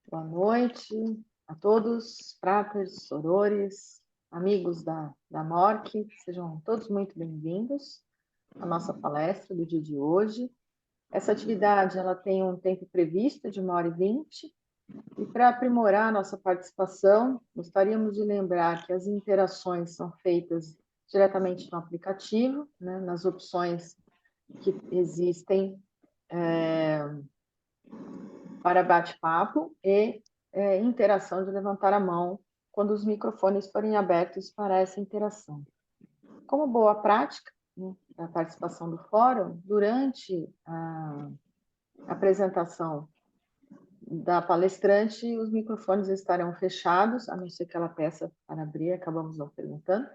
Boa noite a todos, fraters, sorores, amigos da MORC, sejam todos muito bem-vindos à nossa palestra do dia de hoje. Essa atividade ela tem um tempo previsto de 1h20, e para aprimorar a nossa participação, gostaríamos de lembrar que as interações são feitas diretamente no aplicativo, né, nas opções que existem para bate-papo e interação de levantar a mão quando os microfones forem abertos para essa interação. Como boa prática, né, da participação do fórum, durante a apresentação da palestrante, os microfones estarão fechados, a não ser que ela peça para abrir, acabamos não perguntando,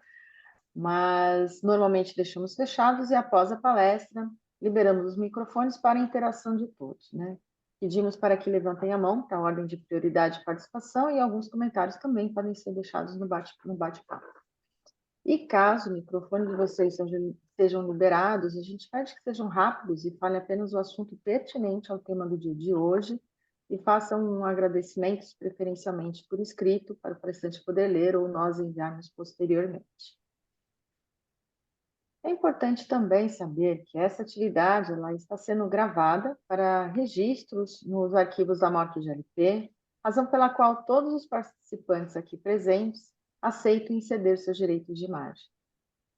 mas normalmente deixamos fechados e após a palestra, liberamos os microfones para a interação de todos, né? Pedimos para que levantem a mão para a ordem de prioridade de participação e alguns comentários também podem ser deixados no bate-papo. E caso o microfone de vocês sejam liberados, a gente pede que sejam rápidos e falem apenas o assunto pertinente ao tema do dia de hoje e façam um agradecimento, preferencialmente por escrito, para o palestrante poder ler ou nós enviarmos posteriormente. É importante também saber que essa atividade ela está sendo gravada para registros nos arquivos da MORC-GLP, razão pela qual todos os participantes aqui presentes aceitam ceder seus direitos de imagem.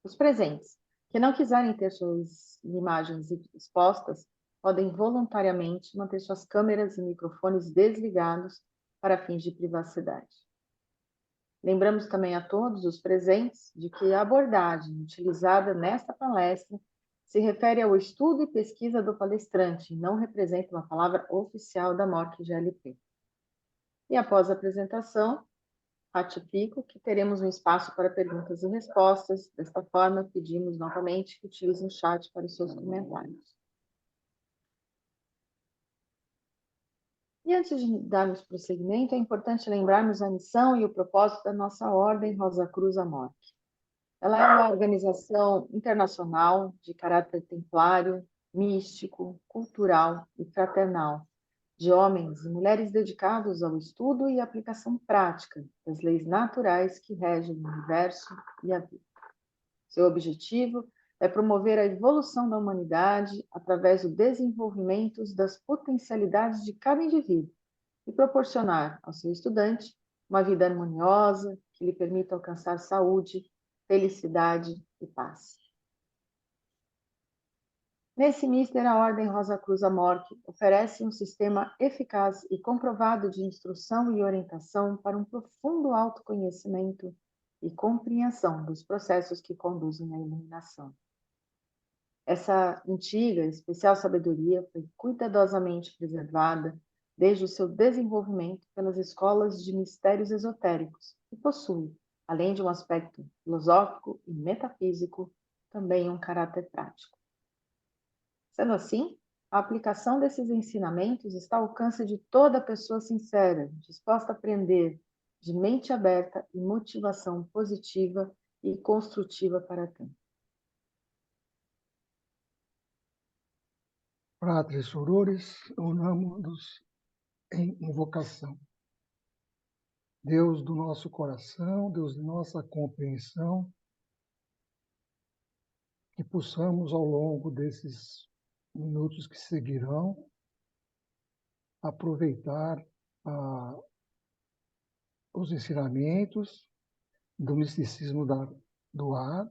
Os presentes que não quiserem ter suas imagens expostas podem voluntariamente manter suas câmeras e microfones desligados para fins de privacidade. Lembramos também a todos os presentes de que a abordagem utilizada nesta palestra se refere ao estudo e pesquisa do palestrante e não representa uma palavra oficial da MORC-GLP. E após a apresentação, ratifico que teremos um espaço para perguntas e respostas. Desta forma, pedimos novamente que utilizem o chat para os seus comentários. E antes de darmos prosseguimento, é importante lembrarmos a missão e o propósito da nossa Ordem Rosa Cruz Amorque. Ela é uma organização internacional de caráter templário, místico, cultural e fraternal, de homens e mulheres dedicados ao estudo e aplicação prática das leis naturais que regem o universo e a vida. Seu objetivo é promover a evolução da humanidade através do desenvolvimento das potencialidades de cada indivíduo e proporcionar ao seu estudante uma vida harmoniosa que lhe permita alcançar saúde, felicidade e paz. Nesse mister, a Ordem Rosa Cruz Amorque oferece um sistema eficaz e comprovado de instrução e orientação para um profundo autoconhecimento e compreensão dos processos que conduzem à iluminação. Essa antiga e especial sabedoria foi cuidadosamente preservada desde o seu desenvolvimento pelas escolas de mistérios esotéricos e possui, além de um aspecto filosófico e metafísico, também um caráter prático. Sendo assim, a aplicação desses ensinamentos está ao alcance de toda pessoa sincera, disposta a aprender, de mente aberta e motivação positiva e construtiva para tanto. Fratres sorores, unamos-nos em invocação. Deus do nosso coração, Deus de nossa compreensão, que possamos ao longo desses minutos que seguirão aproveitar os ensinamentos do misticismo do ar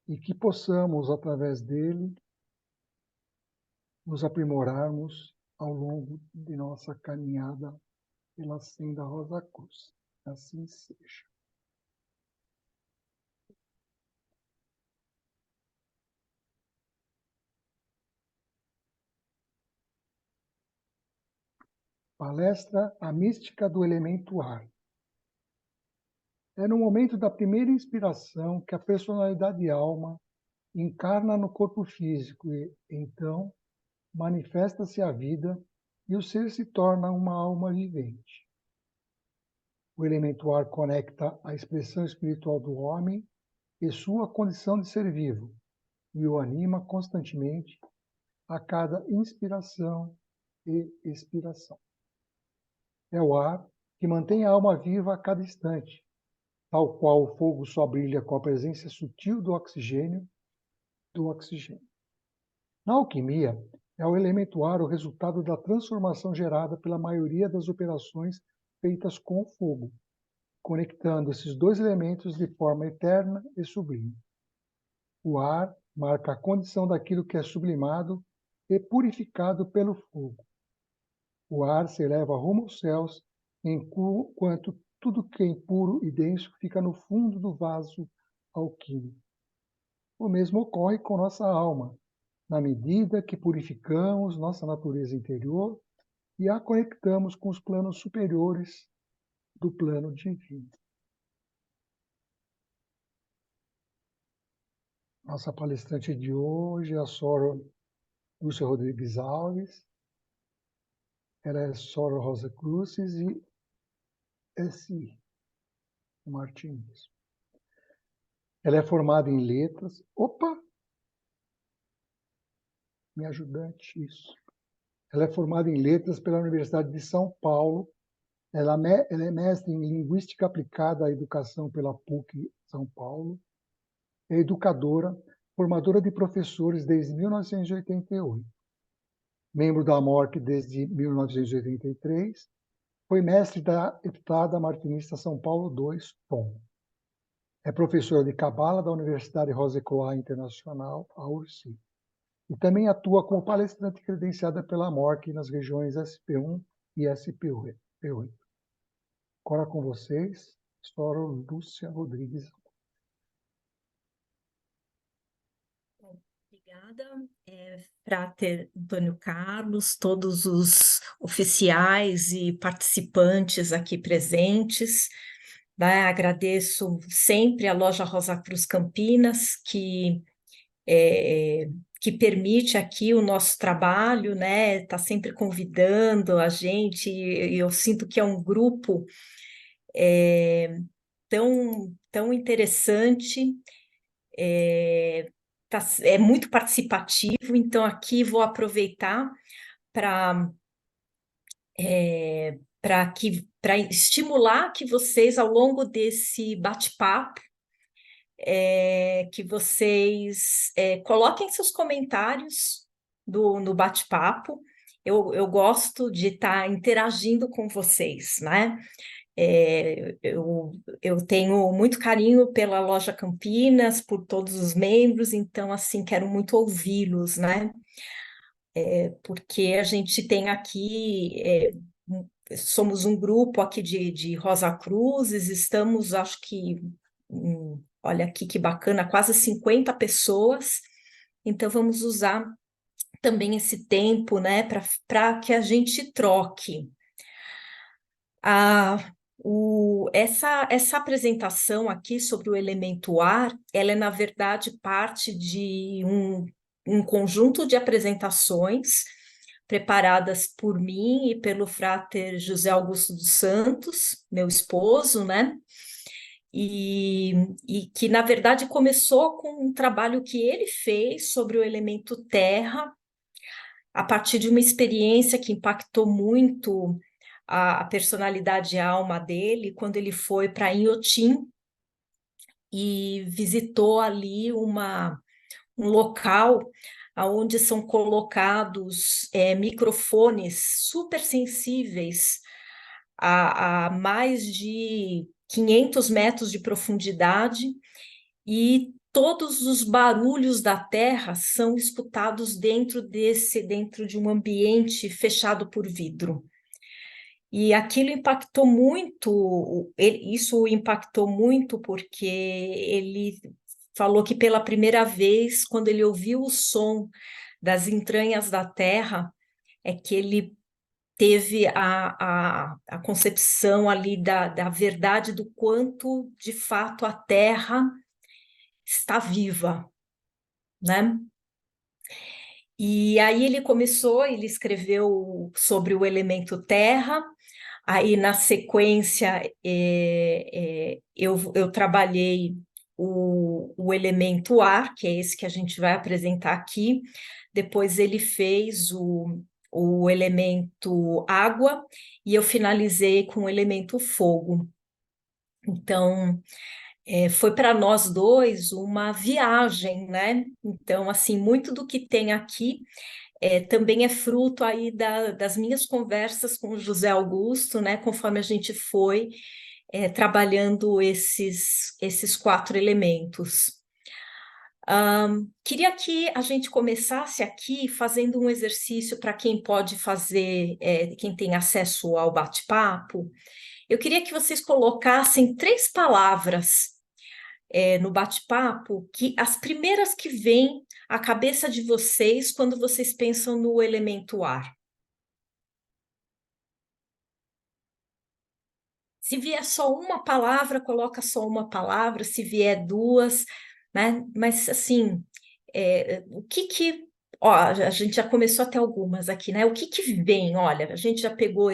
e que possamos, através dele, nos aprimorarmos ao longo de nossa caminhada pela senda Rosa Cruz. Assim seja. Palestra A Mística do Elemento Ar. É no momento da primeira inspiração que a personalidade alma encarna no corpo físico e, então, manifesta-se a vida e o ser se torna uma alma vivente. O elemento ar conecta a expressão espiritual do homem e sua condição de ser vivo e o anima constantemente a cada inspiração e expiração. É o ar que mantém a alma viva a cada instante, tal qual o fogo só brilha com a presença sutil do oxigênio. Na alquimia, é o elemento ar o resultado da transformação gerada pela maioria das operações feitas com o fogo, conectando esses dois elementos de forma eterna e sublime. O ar marca a condição daquilo que é sublimado e purificado pelo fogo. O ar se eleva rumo aos céus, enquanto tudo que é impuro e denso fica no fundo do vaso alquímico. O mesmo ocorre com nossa alma, na medida que purificamos nossa natureza interior e a conectamos com os planos superiores do plano divino. Nossa palestrante de hoje é a Sora Lúcia Rodrigues Alves. Ela é Sora Rosa Cruzes e S. Martins. Ela é formada em letras. Opa! Minha ajudante, isso. Ela é formada em letras pela Universidade de São Paulo. Ela é mestre em Linguística Aplicada à Educação pela PUC São Paulo. É educadora, formadora de professores desde 1988. Membro da MORC desde 1983. Foi mestre da Heptada Martinista São Paulo II, POM. É professora de Cabala da Universidade José Coá Internacional, a URSI. E também atua como palestrante credenciada pela MORC nas regiões SP1 e SP8. Agora com vocês, Sora Lúcia Rodrigues. Obrigada, Frater Antônio Carlos, todos os oficiais e participantes aqui presentes. Né? Agradeço sempre a Loja Rosa Cruz Campinas, que permite aqui o nosso trabalho, né? Está sempre convidando a gente, e eu sinto que é um grupo tão interessante, é muito participativo, então aqui vou aproveitar para para estimular que vocês, ao longo desse bate-papo, que vocês coloquem seus comentários no bate-papo. Eu gosto de estar interagindo com vocês, né? Eu tenho muito carinho pela Loja Campinas, por todos os membros, então, assim, quero muito ouvi-los, né? Porque a gente tem aqui, somos um grupo aqui de Rosa Cruzes, estamos, acho que, olha aqui que bacana, quase 50 pessoas, então vamos usar também esse tempo, né, para que a gente troque. Essa apresentação aqui sobre o elemento ar, ela é, na verdade, parte de um conjunto de apresentações preparadas por mim e pelo Frater José Augusto dos Santos, meu esposo, né? E que, na verdade, começou com um trabalho que ele fez sobre o elemento terra, a partir de uma experiência que impactou muito a personalidade e a alma dele, quando ele foi para Inhotim e visitou ali um local onde são colocados microfones super sensíveis a mais de 500 metros de profundidade, e todos os barulhos da Terra são escutados dentro de um ambiente fechado por vidro. E aquilo impactou muito, isso o impactou muito porque ele falou que pela primeira vez, quando ele ouviu o som das entranhas da Terra, é que ele teve a concepção ali da verdade do quanto, de fato, a Terra está viva, né? E aí ele escreveu sobre o elemento terra. Aí, na sequência, eu trabalhei o elemento ar, que é esse que a gente vai apresentar aqui. Depois ele fez o elemento água, e eu finalizei com o elemento fogo. Então, foi para nós dois uma viagem, né? Então, assim, muito do que tem aqui também é fruto aí das minhas conversas com o José Augusto, né? Conforme a gente foi trabalhando esses 4 elementos. Queria que a gente começasse aqui fazendo um exercício para quem pode fazer, quem tem acesso ao bate-papo. Eu queria que vocês colocassem 3 palavras no bate-papo, que as primeiras que vêm à cabeça de vocês quando vocês pensam no elemento ar. Se vier só uma palavra, coloca só uma palavra, se vier 2, né? Mas assim, o que ó, a gente já começou até algumas aqui, né? O que vem? Olha, a gente já pegou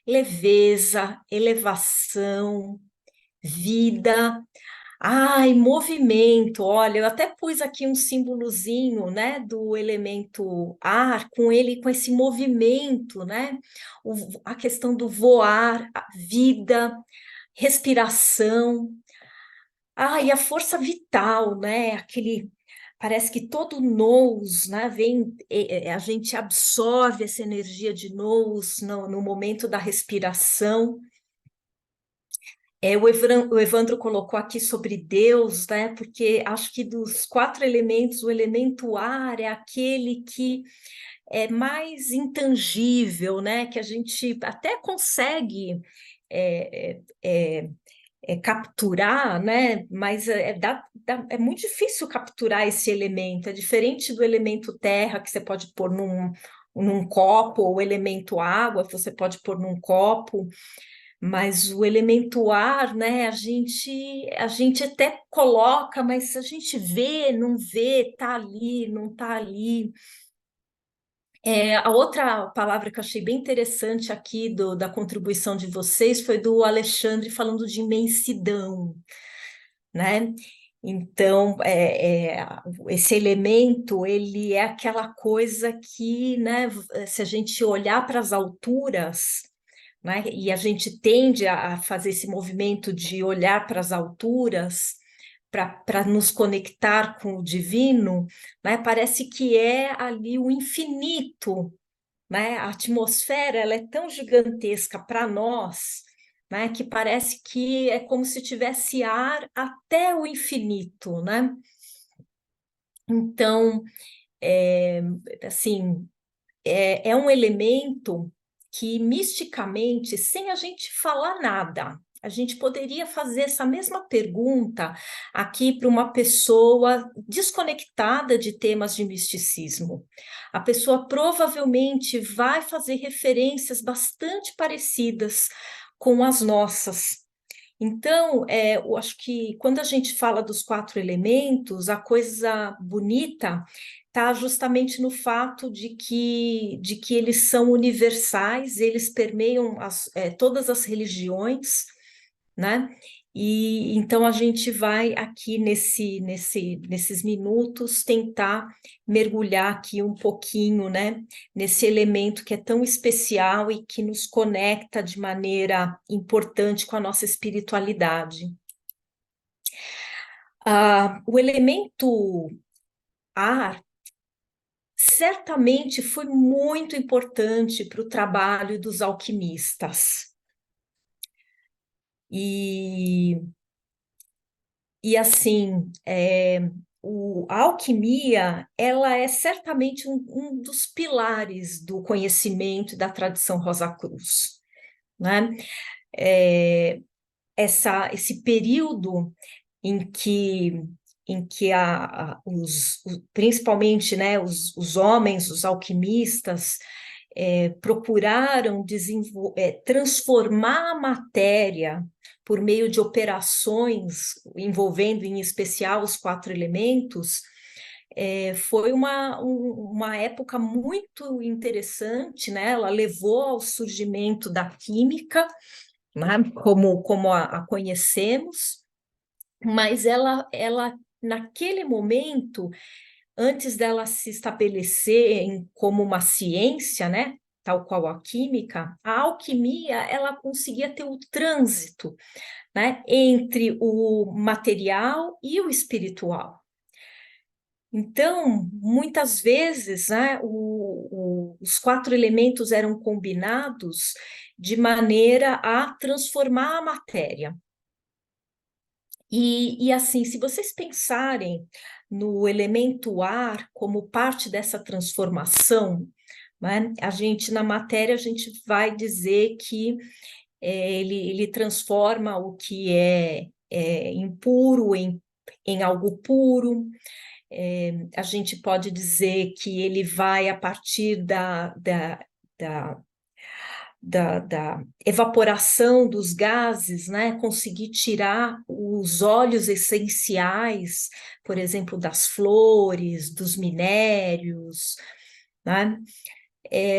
leveza, elevação, vida. Ai, movimento, olha, eu até pus aqui um símbolozinho, né, do elemento ar, com ele, com esse movimento, né, a questão do voar, a vida, respiração, e a força vital, né, parece que todo nous, né, vem, a gente absorve essa energia de nous no momento da respiração. O Evandro colocou aqui sobre Deus, né? Porque acho que dos 4 elementos, o elemento ar é aquele que é mais intangível, né? Que a gente até consegue é, é, capturar, né? Mas é muito difícil capturar esse elemento. É diferente do elemento terra, que você pode pôr num copo, ou o elemento água, que você pode pôr num copo. Mas o elemento ar, né, a gente até coloca, mas a gente vê, não vê, tá ali, não tá ali. A outra palavra que eu achei bem interessante aqui da contribuição de vocês foi do Alexandre falando de imensidão, né? Então, esse elemento, ele é aquela coisa que, né, se a gente olhar para as alturas, né? E a gente tende a fazer esse movimento de olhar para as alturas para nos conectar com o divino, né? Parece que é ali o infinito, né? A atmosfera ela é tão gigantesca para nós, né? Que parece que é como se tivesse ar até o infinito, né? Então, assim, é um elemento que, misticamente, sem a gente falar nada, a gente poderia fazer essa mesma pergunta aqui para uma pessoa desconectada de temas de misticismo. A pessoa provavelmente vai fazer referências bastante parecidas com as nossas. Então, eu acho que quando a gente fala dos 4 elementos, a coisa bonita está justamente no fato de que eles são universais, eles permeiam todas as religiões, né? E então a gente vai aqui nesses minutos tentar mergulhar aqui um pouquinho, né, nesse elemento que é tão especial e que nos conecta de maneira importante com a nossa espiritualidade. O elemento ar certamente foi muito importante para o trabalho dos alquimistas. E assim, a alquimia, ela é certamente um dos pilares do conhecimento e da tradição Rosa Cruz, né? Esse período em que principalmente, né, os homens, os alquimistas, procuraram transformar a matéria por meio de operações envolvendo, em especial, os 4 elementos, foi uma época muito interessante, né? Ela levou ao surgimento da química, né? Como a conhecemos, mas ela, naquele momento, antes dela se estabelecer como uma ciência, né? tal qual a química, a alquimia ela conseguia ter o trânsito, né, entre o material e o espiritual. Então, muitas vezes, né, os quatro elementos eram combinados de maneira a transformar a matéria. E assim, se vocês pensarem no elemento ar como parte dessa transformação, né, na matéria, a gente vai dizer que ele transforma o que é impuro em algo puro. A gente pode dizer que ele vai, a partir da, da evaporação dos gases, né, conseguir tirar os óleos essenciais, por exemplo, das flores, dos minérios, né?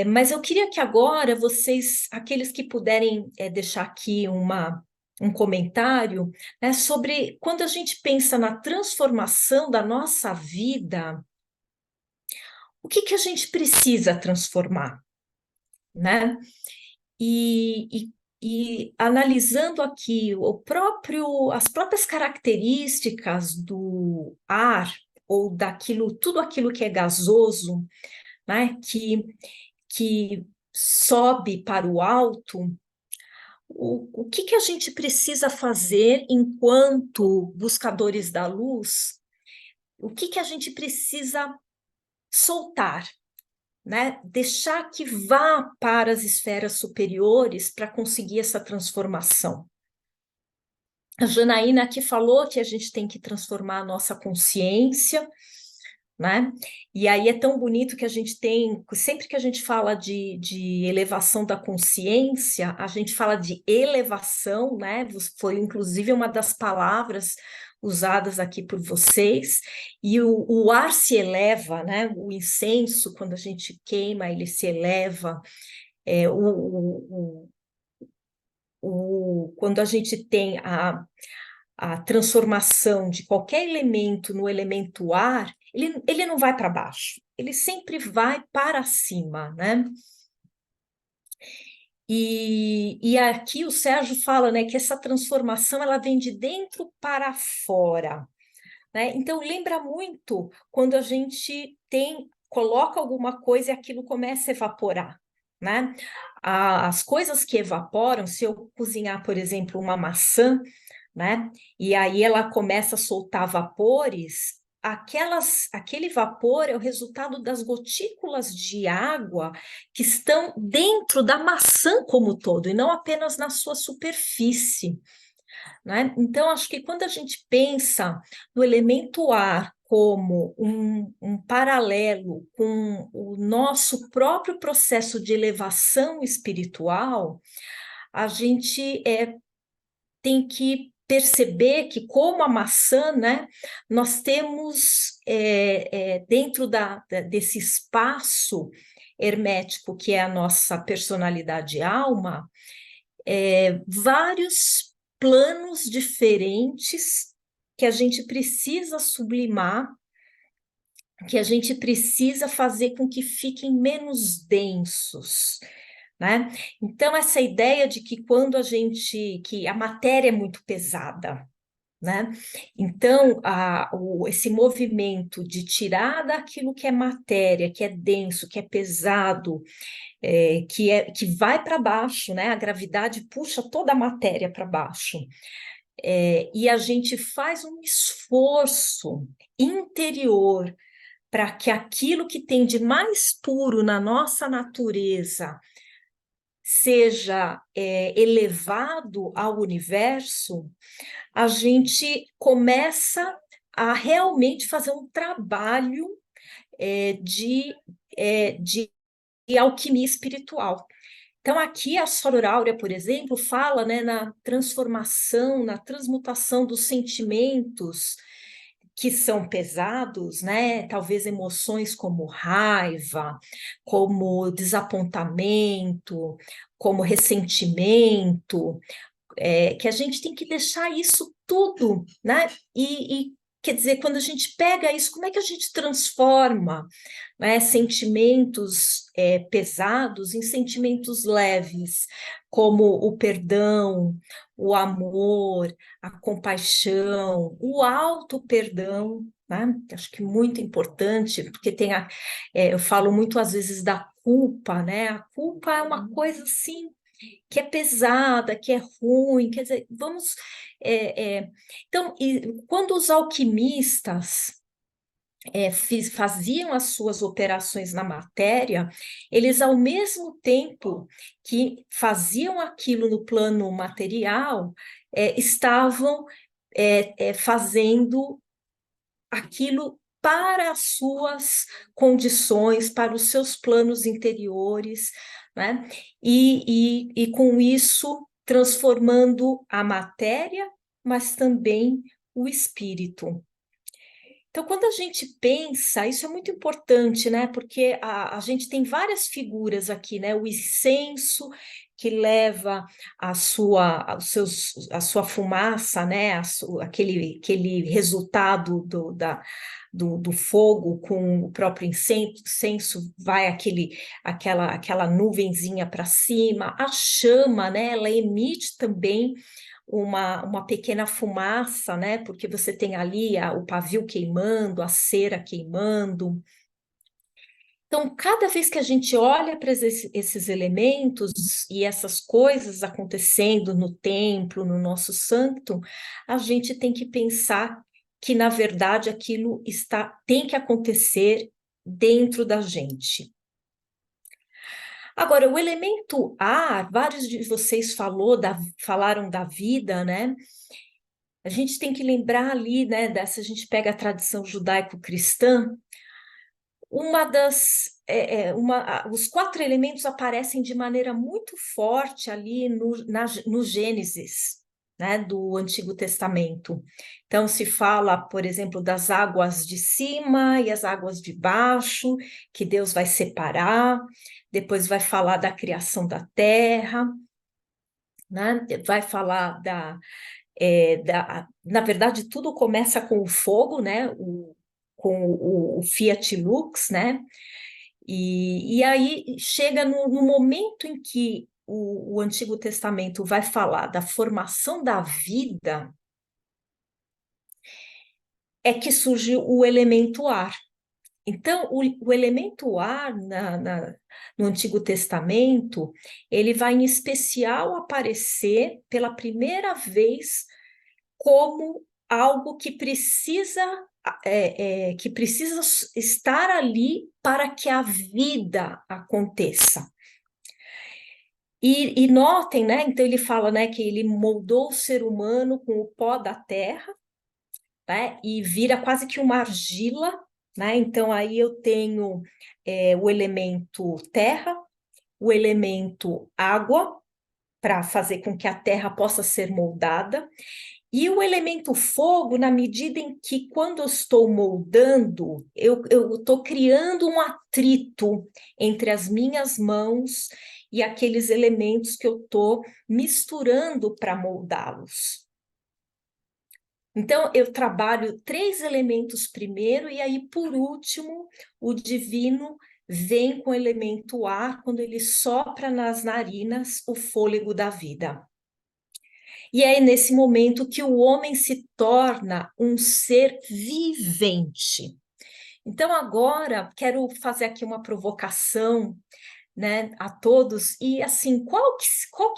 Mas eu queria que agora vocês, aqueles que puderem deixar aqui um comentário, né, sobre quando a gente pensa na transformação da nossa vida, o que que a gente precisa transformar, né? E analisando aqui as próprias características do ar ou tudo aquilo que é gasoso, né, que sobe para o alto, o que que a gente precisa fazer enquanto buscadores da luz? O que que a gente precisa soltar, né? Deixar que vá para as esferas superiores para conseguir essa transformação. A Janaína aqui falou que a gente tem que transformar a nossa consciência, né? E aí é tão bonito que a gente tem, sempre que a gente fala de elevação da consciência, a gente fala de elevação, né? Foi inclusive uma das palavras usadas aqui por vocês, e o ar se eleva, né? O incenso, quando a gente queima, ele se eleva. Quando a gente tem a transformação de qualquer elemento no elemento ar, ele não vai para baixo, ele sempre vai para cima, né? E aqui o Sérgio fala, né, que essa transformação ela vem de dentro para fora, né? Então lembra muito quando a gente coloca alguma coisa e aquilo começa a evaporar, né? As coisas que evaporam, se eu cozinhar, por exemplo, uma maçã, né? E aí ela começa a soltar vapores. Aquele vapor é o resultado das gotículas de água que estão dentro da maçã como um todo, e não apenas na sua superfície, né? Então, acho que quando a gente pensa no elemento ar como um paralelo com o nosso próprio processo de elevação espiritual, a gente tem que perceber que, como a maçã, né, nós temos dentro desse espaço hermético que é a nossa personalidade alma, vários planos diferentes que a gente precisa sublimar, que a gente precisa fazer com que fiquem menos densos, né? Então, essa ideia de que que a matéria é muito pesada, né? Então, esse movimento de tirar daquilo que é matéria, que é denso, que é pesado, que vai para baixo, né? A gravidade puxa toda a matéria para baixo. E a gente faz um esforço interior para que aquilo que tem de mais puro na nossa natureza seja elevado ao universo, a gente começa a realmente fazer um trabalho de alquimia espiritual. Então, aqui a Soror Áurea, por exemplo, fala, né, na transformação, na transmutação dos sentimentos que são pesados, né? Talvez emoções como raiva, como desapontamento, como ressentimento, que a gente tem que deixar isso tudo, né? quer dizer, quando a gente pega isso, como é que a gente transforma, né, sentimentos pesados em sentimentos leves, como o perdão, o amor, a compaixão, o auto-perdão, né? Acho que muito importante, porque eu falo muito às vezes da culpa, né? A culpa é uma coisa assim que é pesada, que é ruim, quer dizer, vamos. Então, quando os alquimistas faziam as suas operações na matéria, eles, ao mesmo tempo que faziam aquilo no plano material, estavam fazendo aquilo para as suas condições, para os seus planos interiores, né? E com isso transformando a matéria, mas também o espírito. Então, quando a gente pensa, isso é muito importante, né? Porque a gente tem várias figuras aqui, né? O incenso que leva a sua fumaça, né? Aquele resultado do fogo com o próprio incenso, vai aquela nuvenzinha para cima, a chama, né? Ela emite também uma pequena fumaça, né? Porque você tem ali o pavio queimando, a cera queimando. Então, cada vez que a gente olha para esses elementos e essas coisas acontecendo no templo, no nosso santo, a gente tem que pensar que, na verdade, aquilo tem que acontecer dentro da gente. Agora, o elemento ar, vários de vocês falaram da vida, né? A gente tem que lembrar ali, né, a gente pega a tradição judaico-cristã, os 4 elementos aparecem de maneira muito forte ali no Gênesis, né, do Antigo Testamento. Então, se fala, por exemplo, das águas de cima e as águas de baixo, que Deus vai separar, depois vai falar da criação da terra, né, vai falar na verdade, tudo começa com o fogo, né, com o Fiat Lux, né, e aí chega no momento em que o Antigo Testamento vai falar da formação da vida, é que surge o elemento ar. Então, o elemento ar no Antigo Testamento, ele vai em especial aparecer pela primeira vez como algo que precisa estar ali para que a vida aconteça. E notem, né? Então ele fala, né, que ele moldou o ser humano com o pó da terra, né, e vira quase que uma argila, né? Então aí eu tenho o elemento terra, o elemento água, para fazer com que a terra possa ser moldada, e o elemento fogo, na medida em que, quando eu estou moldando, eu estou criando um atrito entre as minhas mãos e aqueles elementos que eu estou misturando para moldá-los. Então, eu trabalho 3 elementos primeiro, e aí, por último, o divino vem com o elemento ar, quando ele sopra nas narinas o fôlego da vida. E é nesse momento que o homem se torna um ser vivente. Então, agora, quero fazer aqui uma provocação, né, a todos, e assim, qual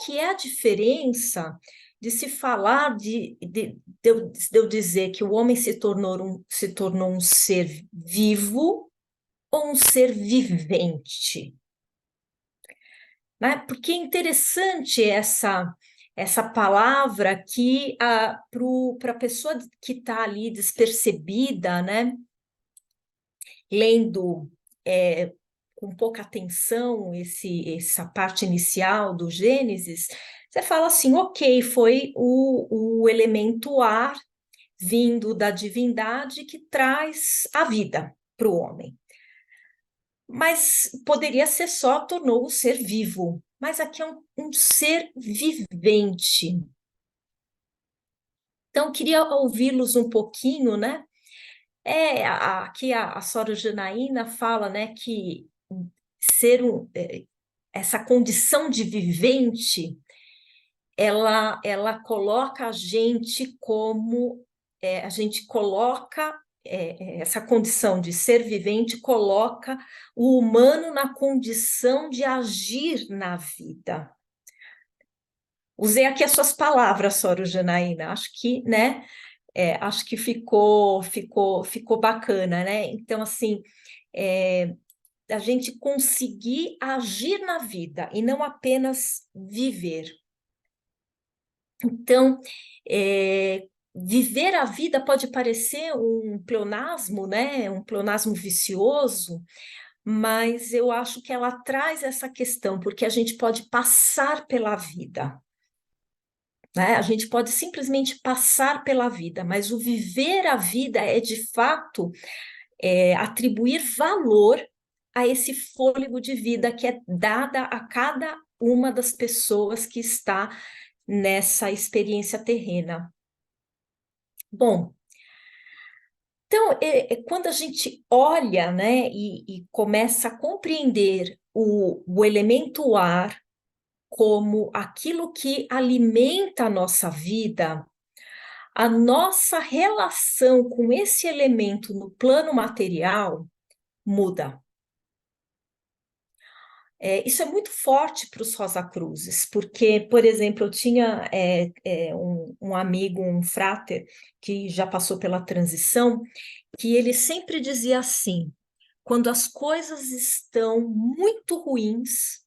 que é a diferença de se falar de eu dizer que o homem se tornou um ser vivo ou um ser vivente? Né? Porque é interessante essa palavra que para a pessoa que está ali despercebida, né, lendo com pouca atenção essa parte inicial do Gênesis, você fala assim, ok, foi o elemento ar vindo da divindade que traz a vida para o homem. Mas poderia ser só, tornou o ser vivo. Mas aqui é um ser vivente. Então, queria ouvi-los um pouquinho, né? Aqui a Sora Janaína fala, né, que ser essa condição de vivente, ela coloca a gente como, a gente coloca, essa condição de ser vivente coloca o humano na condição de agir na vida. Usei aqui as suas palavras, Sora Janaína, acho que, né, acho que ficou bacana, né? Então, assim, a gente conseguir agir na vida e não apenas viver. Então, viver a vida pode parecer um pleonasmo, né? Um pleonasmo vicioso, mas eu acho que ela traz essa questão, porque a gente pode passar pela vida, né? A gente pode simplesmente passar pela vida, mas o viver a vida é, de fato, atribuir valor a esse fôlego de vida que é dada a cada uma das pessoas que está nessa experiência terrena. Bom, então, quando a gente olha, né, e começa a compreender o elemento ar como aquilo que alimenta a nossa vida, a nossa relação com esse elemento no plano material muda. Isso é muito forte para os Rosa Cruzes, porque, por exemplo, eu tinha um amigo, um frater, que já passou pela transição, que ele sempre dizia assim: quando as coisas estão muito ruins,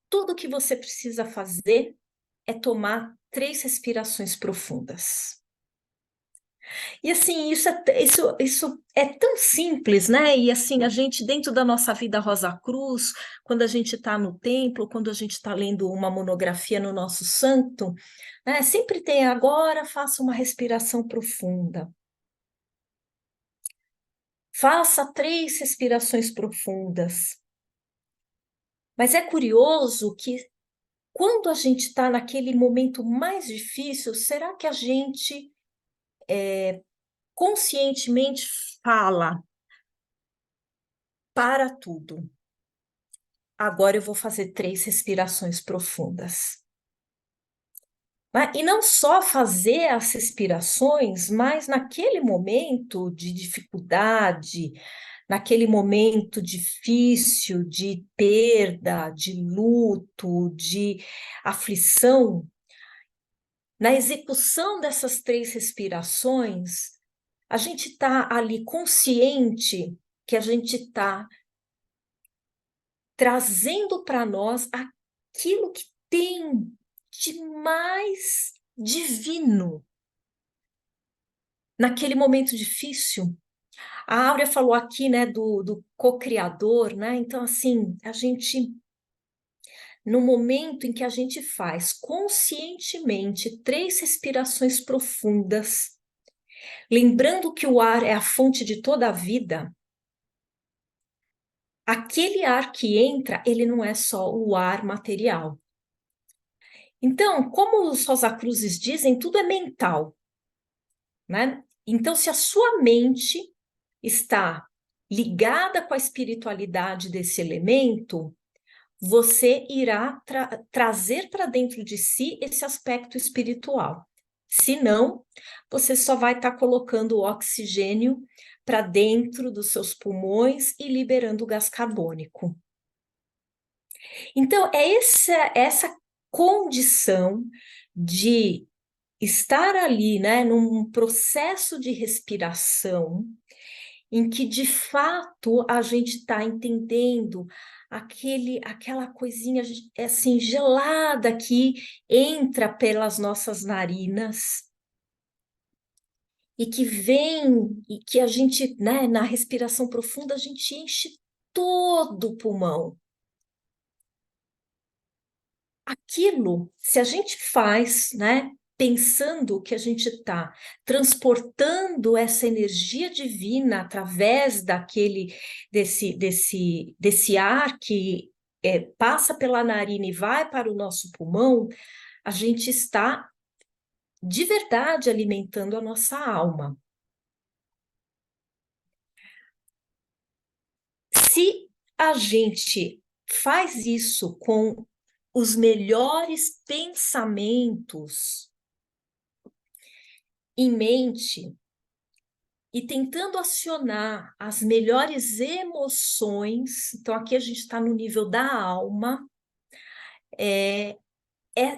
tudo que você precisa fazer é tomar 3 respirações profundas. E assim, isso é tão simples, né? E assim, a gente, dentro da nossa vida Rosa Cruz, quando a gente está no templo, quando a gente está lendo uma monografia no nosso santo, né? Sempre tem agora, faça uma respiração profunda. Faça 3 respirações profundas. Mas é curioso que quando a gente está naquele momento mais difícil, será que a gente conscientemente fala: para tudo, agora eu vou fazer 3 respirações profundas? E não só fazer as respirações, mas naquele momento de dificuldade, naquele momento difícil de perda, de luto, de aflição, na execução dessas 3 respirações, a gente está ali consciente que a gente está trazendo para nós aquilo que tem de mais divino naquele momento difícil. A Áurea falou aqui, né, do co-criador, né? Então, assim, a gente, no momento em que a gente faz conscientemente 3 respirações profundas, lembrando que o ar é a fonte de toda a vida, aquele ar que entra, ele não é só o ar material. Então, como os Rosa Cruzes dizem, tudo é mental, né? Então, se a sua mente está ligada com a espiritualidade desse elemento, você irá trazer para dentro de si esse aspecto espiritual. Se não, você só vai estar colocando o oxigênio para dentro dos seus pulmões e liberando o gás carbônico. Então, é essa condição de estar ali, né, num processo de respiração, em que de fato a gente está entendendo aquela coisinha assim gelada que entra pelas nossas narinas e que vem e que a gente, né, na respiração profunda a gente enche todo o pulmão. Aquilo, se a gente faz, né, pensando que a gente está transportando essa energia divina através desse ar que passa pela narina e vai para o nosso pulmão, a gente está de verdade alimentando a nossa alma. Se a gente faz isso com os melhores pensamentos em mente e tentando acionar as melhores emoções, então aqui a gente está no nível da alma,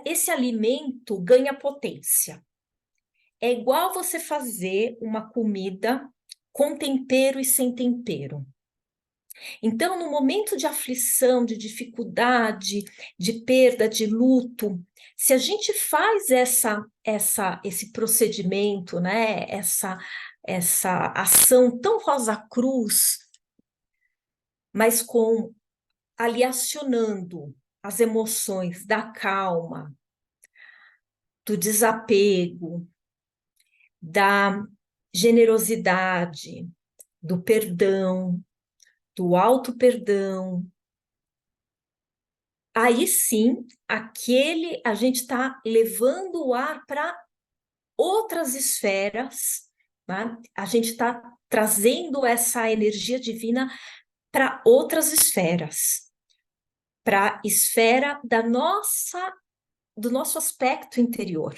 esse alimento ganha potência. É igual você fazer uma comida com tempero e sem tempero. Então, no momento de aflição, de dificuldade, de perda, de luto, se a gente faz esse procedimento, né, essa ação tão Rosa Cruz, mas com ali acionando as emoções da calma, do desapego, da generosidade, do perdão, do auto-perdão, aí sim, a gente está levando o ar para outras esferas, né? A gente está trazendo essa energia divina para outras esferas, para a esfera do nosso aspecto interior.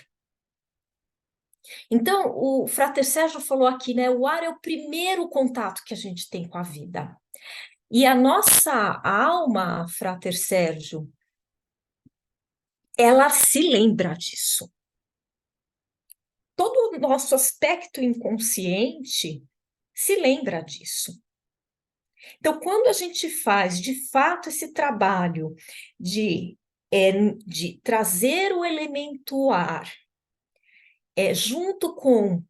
Então, o Frater Sérgio falou aqui, né? O ar é o primeiro contato que a gente tem com a vida. E a nossa alma, Frater Sérgio, ela se lembra disso. Todo o nosso aspecto inconsciente se lembra disso. Então, quando a gente faz, de fato, esse trabalho de trazer o elemento ar, junto com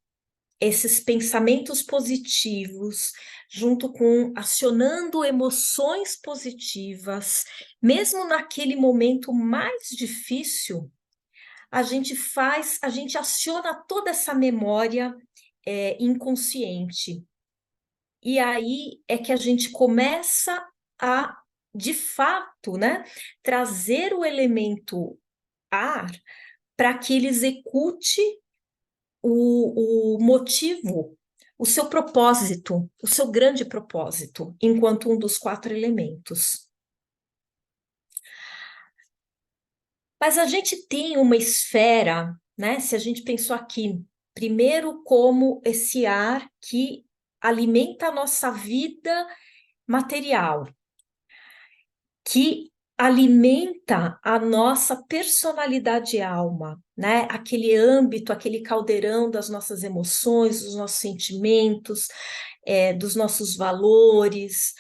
esses pensamentos positivos, junto com acionando emoções positivas, mesmo naquele momento mais difícil, a gente aciona toda essa memória inconsciente. E aí é que a gente começa a, de fato, né, trazer o elemento ar para que ele execute o motivo, o seu propósito, o seu grande propósito, enquanto um dos 4 elementos. Mas a gente tem uma esfera, né? Se a gente pensou aqui, primeiro como esse ar que alimenta a nossa vida material, que alimenta a nossa personalidade e alma, né? Aquele âmbito, aquele caldeirão das nossas emoções, dos nossos sentimentos, dos nossos valores.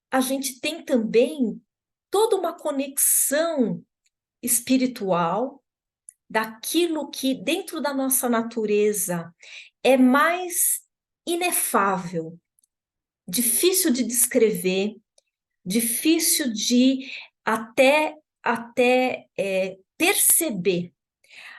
A gente tem também toda uma conexão espiritual daquilo que dentro da nossa natureza é mais inefável, difícil de descrever, difícil de até perceber.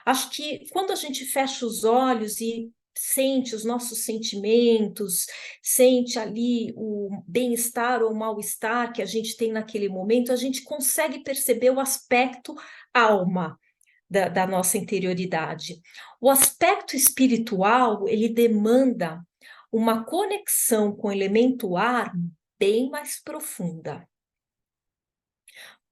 Acho que quando a gente fecha os olhos e sente os nossos sentimentos, sente ali o bem-estar ou o mal-estar que a gente tem naquele momento, a gente consegue perceber o aspecto alma da nossa interioridade. O aspecto espiritual, ele demanda uma conexão com o elemento ar bem mais profunda.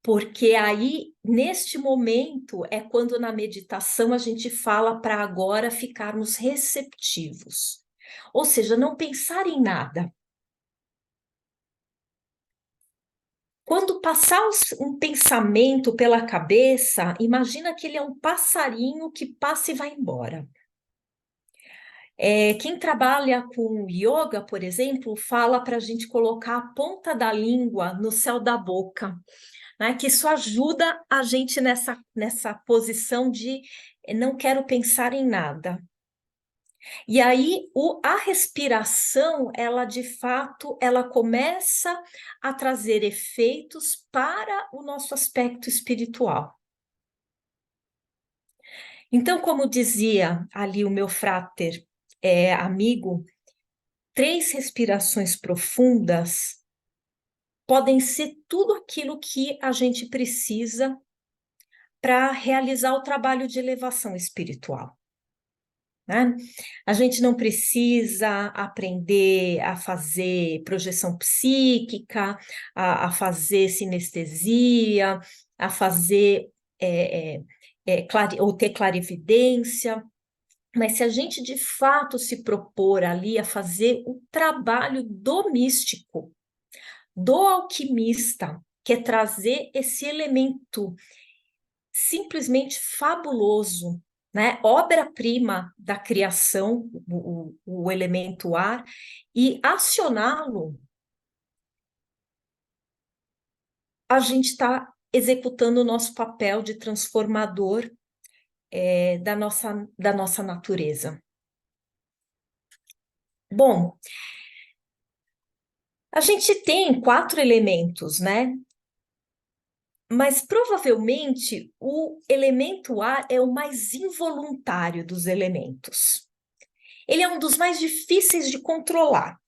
Porque aí, neste momento, é quando na meditação a gente fala para agora ficarmos receptivos. Ou seja, não pensar em nada. Quando passar um pensamento pela cabeça, imagina que ele é um passarinho que passa e vai embora. Quem trabalha com yoga, por exemplo, fala para a gente colocar a ponta da língua no céu da boca, né? Que isso ajuda a gente nessa posição de não quero pensar em nada. E aí a respiração, ela de fato, ela começa a trazer efeitos para o nosso aspecto espiritual. Então, como dizia ali o meu frater amigo, 3 respirações profundas podem ser tudo aquilo que a gente precisa para realizar o trabalho de elevação espiritual. né? A gente não precisa aprender a fazer projeção psíquica, a fazer sinestesia, a fazer ou ter clarividência, mas se a gente de fato se propor ali a fazer o trabalho do místico, do alquimista, que é trazer esse elemento simplesmente fabuloso, né? Obra-prima da criação, o elemento ar, e acioná-lo, a gente está executando o nosso papel de transformador da nossa natureza. Bom, a gente tem 4 elementos, né? Mas provavelmente o elemento ar é o mais involuntário dos elementos. Ele é um dos mais difíceis de controlar,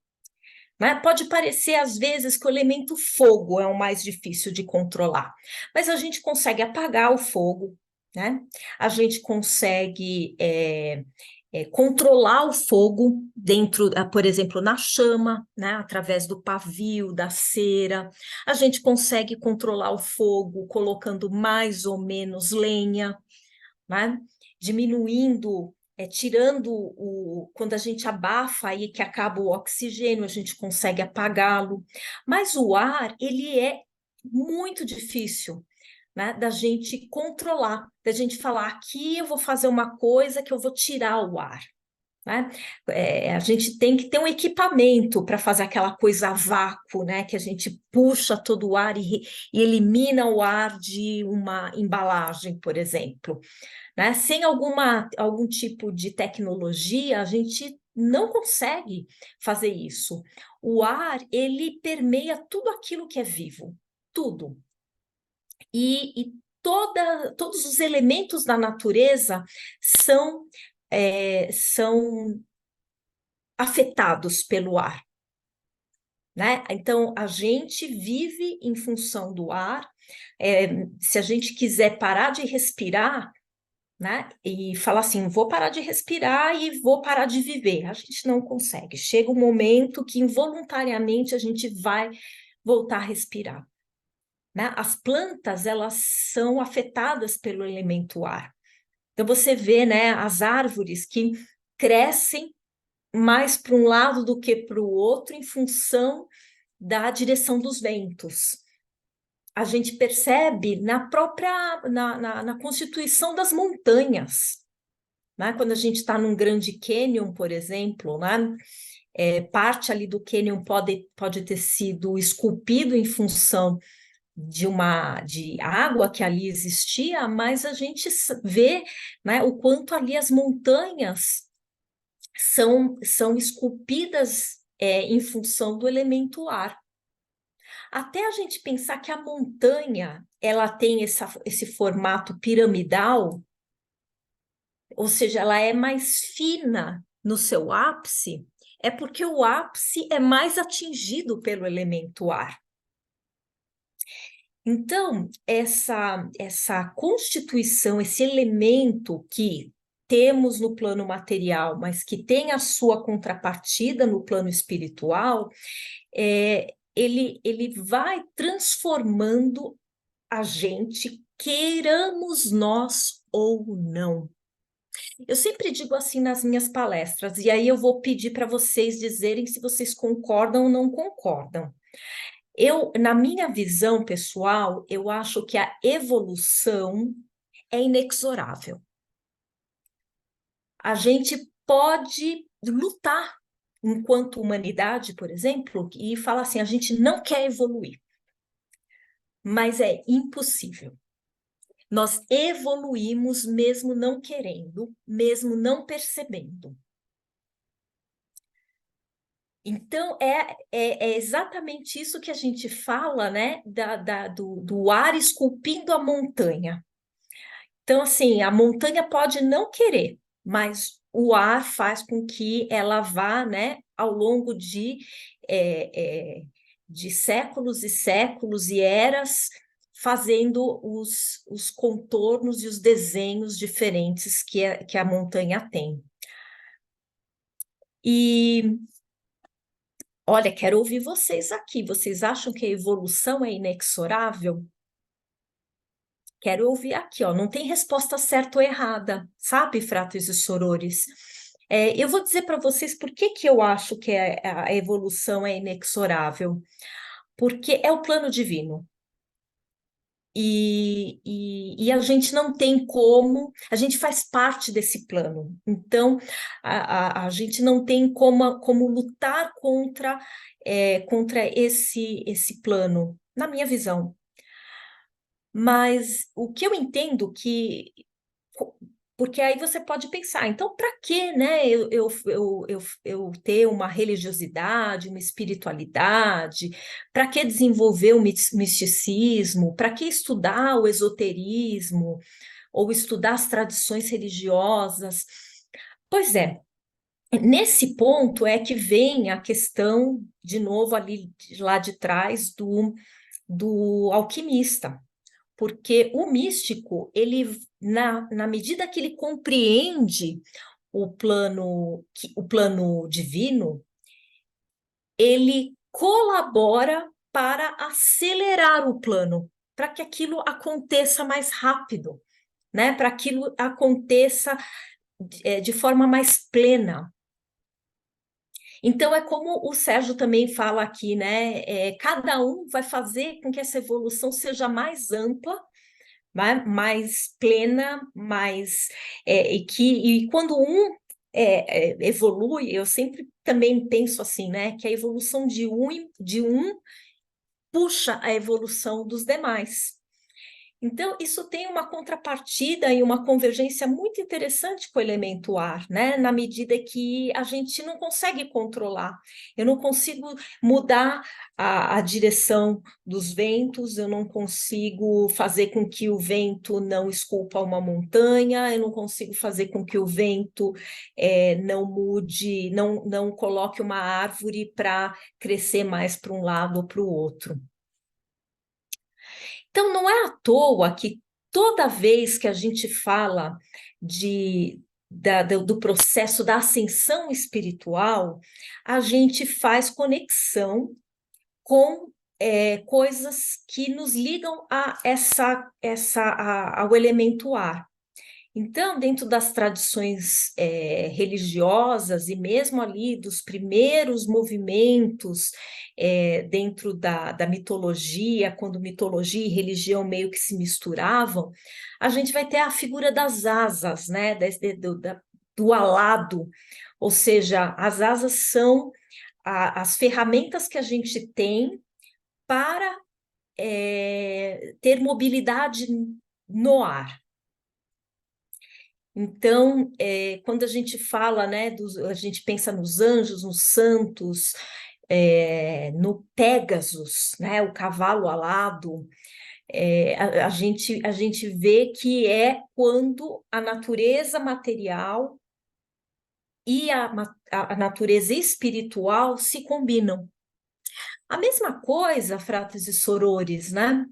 né? Pode parecer às vezes que o elemento fogo é o mais difícil de controlar, mas a gente consegue apagar o fogo, né? A gente consegue controlar o fogo dentro, por exemplo, na chama, né, através do pavio, da cera. A gente consegue controlar o fogo colocando mais ou menos lenha, né, diminuindo, tirando quando a gente abafa aí que acaba o oxigênio, a gente consegue apagá-lo. Mas o ar, ele é muito difícil, né, da gente controlar, da gente falar, aqui eu vou fazer uma coisa que eu vou tirar o ar, né? A gente tem que ter um equipamento para fazer aquela coisa a vácuo, né, que a gente puxa todo o ar e elimina o ar de uma embalagem, por exemplo, né? Sem algum tipo de tecnologia, a gente não consegue fazer isso. O ar, ele permeia tudo aquilo que é vivo, tudo. E todos os elementos da natureza são afetados pelo ar, né? Então, a gente vive em função do ar. Se a gente quiser parar de respirar, né, e falar assim, vou parar de respirar e vou parar de viver, a gente não consegue. Chega um momento que involuntariamente a gente vai voltar a respirar, né? As plantas, elas são afetadas pelo elemento ar. Então, você vê, né, as árvores que crescem mais para um lado do que para o outro em função da direção dos ventos. A gente percebe na constituição das montanhas, né? Quando a gente está num grande cânion, por exemplo, né? Parte ali do cânion pode ter sido esculpido em função de água que ali existia, mas a gente vê, né, o quanto ali as montanhas são esculpidas em função do elemento ar. Até a gente pensar que a montanha ela tem esse formato piramidal, ou seja, ela é mais fina no seu ápice, é porque o ápice é mais atingido pelo elemento ar. Então, essa constituição, esse elemento que temos no plano material, mas que tem a sua contrapartida no plano espiritual, ele vai transformando a gente, queiramos nós ou não. Eu sempre digo assim nas minhas palestras, e aí eu vou pedir para vocês dizerem se vocês concordam ou não concordam. Na minha visão pessoal, eu acho que a evolução é inexorável. A gente pode lutar enquanto humanidade, por exemplo, e falar assim, a gente não quer evoluir, mas é impossível. Nós evoluímos mesmo não querendo, mesmo não percebendo. Então, é exatamente isso que a gente fala, né, do ar esculpindo a montanha. Então, assim, a montanha pode não querer, mas o ar faz com que ela vá, né, ao longo de séculos e séculos e eras, fazendo os contornos e os desenhos diferentes que a montanha tem. E, olha, quero ouvir vocês aqui. Vocês acham que a evolução é inexorável? Quero ouvir aqui, ó. Não tem resposta certa ou errada, sabe, fratres e sorores? Eu vou dizer para vocês por que que eu acho que a evolução é inexorável. Porque é o plano divino. E a gente não tem como, a gente faz parte desse plano. Então, a gente não tem como lutar contra esse plano, na minha visão. Mas o que eu entendo porque aí você pode pensar, então, para que, né, eu ter uma religiosidade, uma espiritualidade? Para que desenvolver o misticismo? Para que estudar o esoterismo? Ou estudar as tradições religiosas? Pois é, nesse ponto é que vem a questão, de novo, ali lá de trás, do alquimista. Porque o místico, ele, na medida que ele compreende o plano divino, ele colabora para acelerar o plano, para que aquilo aconteça mais rápido, né? Para aquilo aconteça de forma mais plena. Então, é como o Sérgio também fala aqui, né? Cada um vai fazer com que essa evolução seja mais ampla, mais plena, e quando evolui, eu sempre também penso assim, né, que a evolução de um puxa a evolução dos demais. Então, isso tem uma contrapartida e uma convergência muito interessante com o elemento ar, né? Na medida que a gente não consegue controlar. Eu não consigo mudar a direção dos ventos, eu não consigo fazer com que o vento não esculpa uma montanha, eu não consigo fazer com que o vento não mude, não coloque uma árvore para crescer mais para um lado ou para o outro. Então, não é à toa que toda vez que a gente fala do processo da ascensão espiritual, a gente faz conexão com coisas que nos ligam ao elemento ar. Então, dentro das tradições religiosas e mesmo ali dos primeiros movimentos dentro da mitologia, quando mitologia e religião meio que se misturavam, a gente vai ter a figura das asas, né, do alado, ou seja, as asas são as ferramentas que a gente tem para ter mobilidade no ar. Então, quando a gente fala, né, a gente pensa nos anjos, nos santos, no Pégasus, né, o cavalo alado, a gente vê que é quando a natureza material e a natureza espiritual se combinam. A mesma coisa, fratres e sorores, né?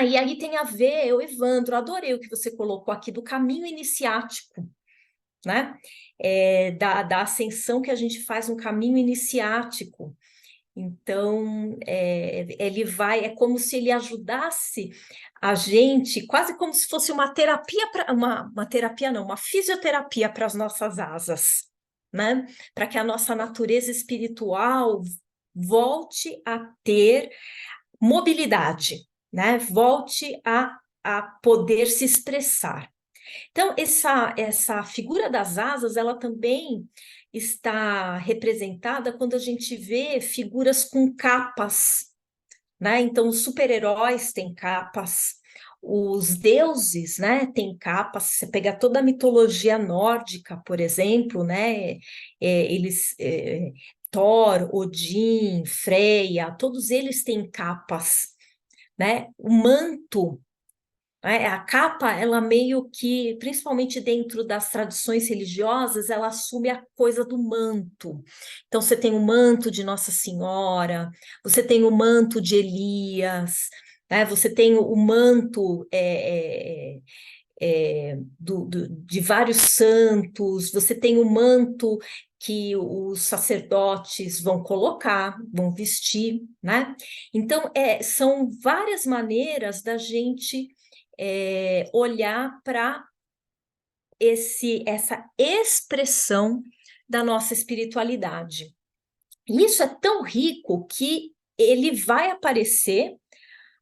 E aí tem a ver, Evandro, adorei o que você colocou aqui do caminho iniciático, né? Da ascensão que a gente faz um caminho iniciático. Então, é como se ele ajudasse a gente, quase como se fosse uma terapia, uma terapia não, uma fisioterapia para as nossas asas, né? Para que a nossa natureza espiritual volte a ter mobilidade, né? Volte a poder se expressar. Então, essa figura das asas, ela também está representada quando a gente vê figuras com capas, né? Então, os super-heróis têm capas, os deuses, né, têm capas. Você pega toda a mitologia nórdica, por exemplo, né? Thor, Odin, Freya, todos eles têm capas, né? O manto, a capa, ela meio que, principalmente dentro das tradições religiosas, ela assume a coisa do manto. Então, você tem o manto de Nossa Senhora, você tem o manto de Elias, né? Você tem o manto de vários santos, você tem o manto que os sacerdotes vão colocar, vão vestir, né? Então, são várias maneiras da gente olhar para essa expressão da nossa espiritualidade. E isso é tão rico que ele vai aparecer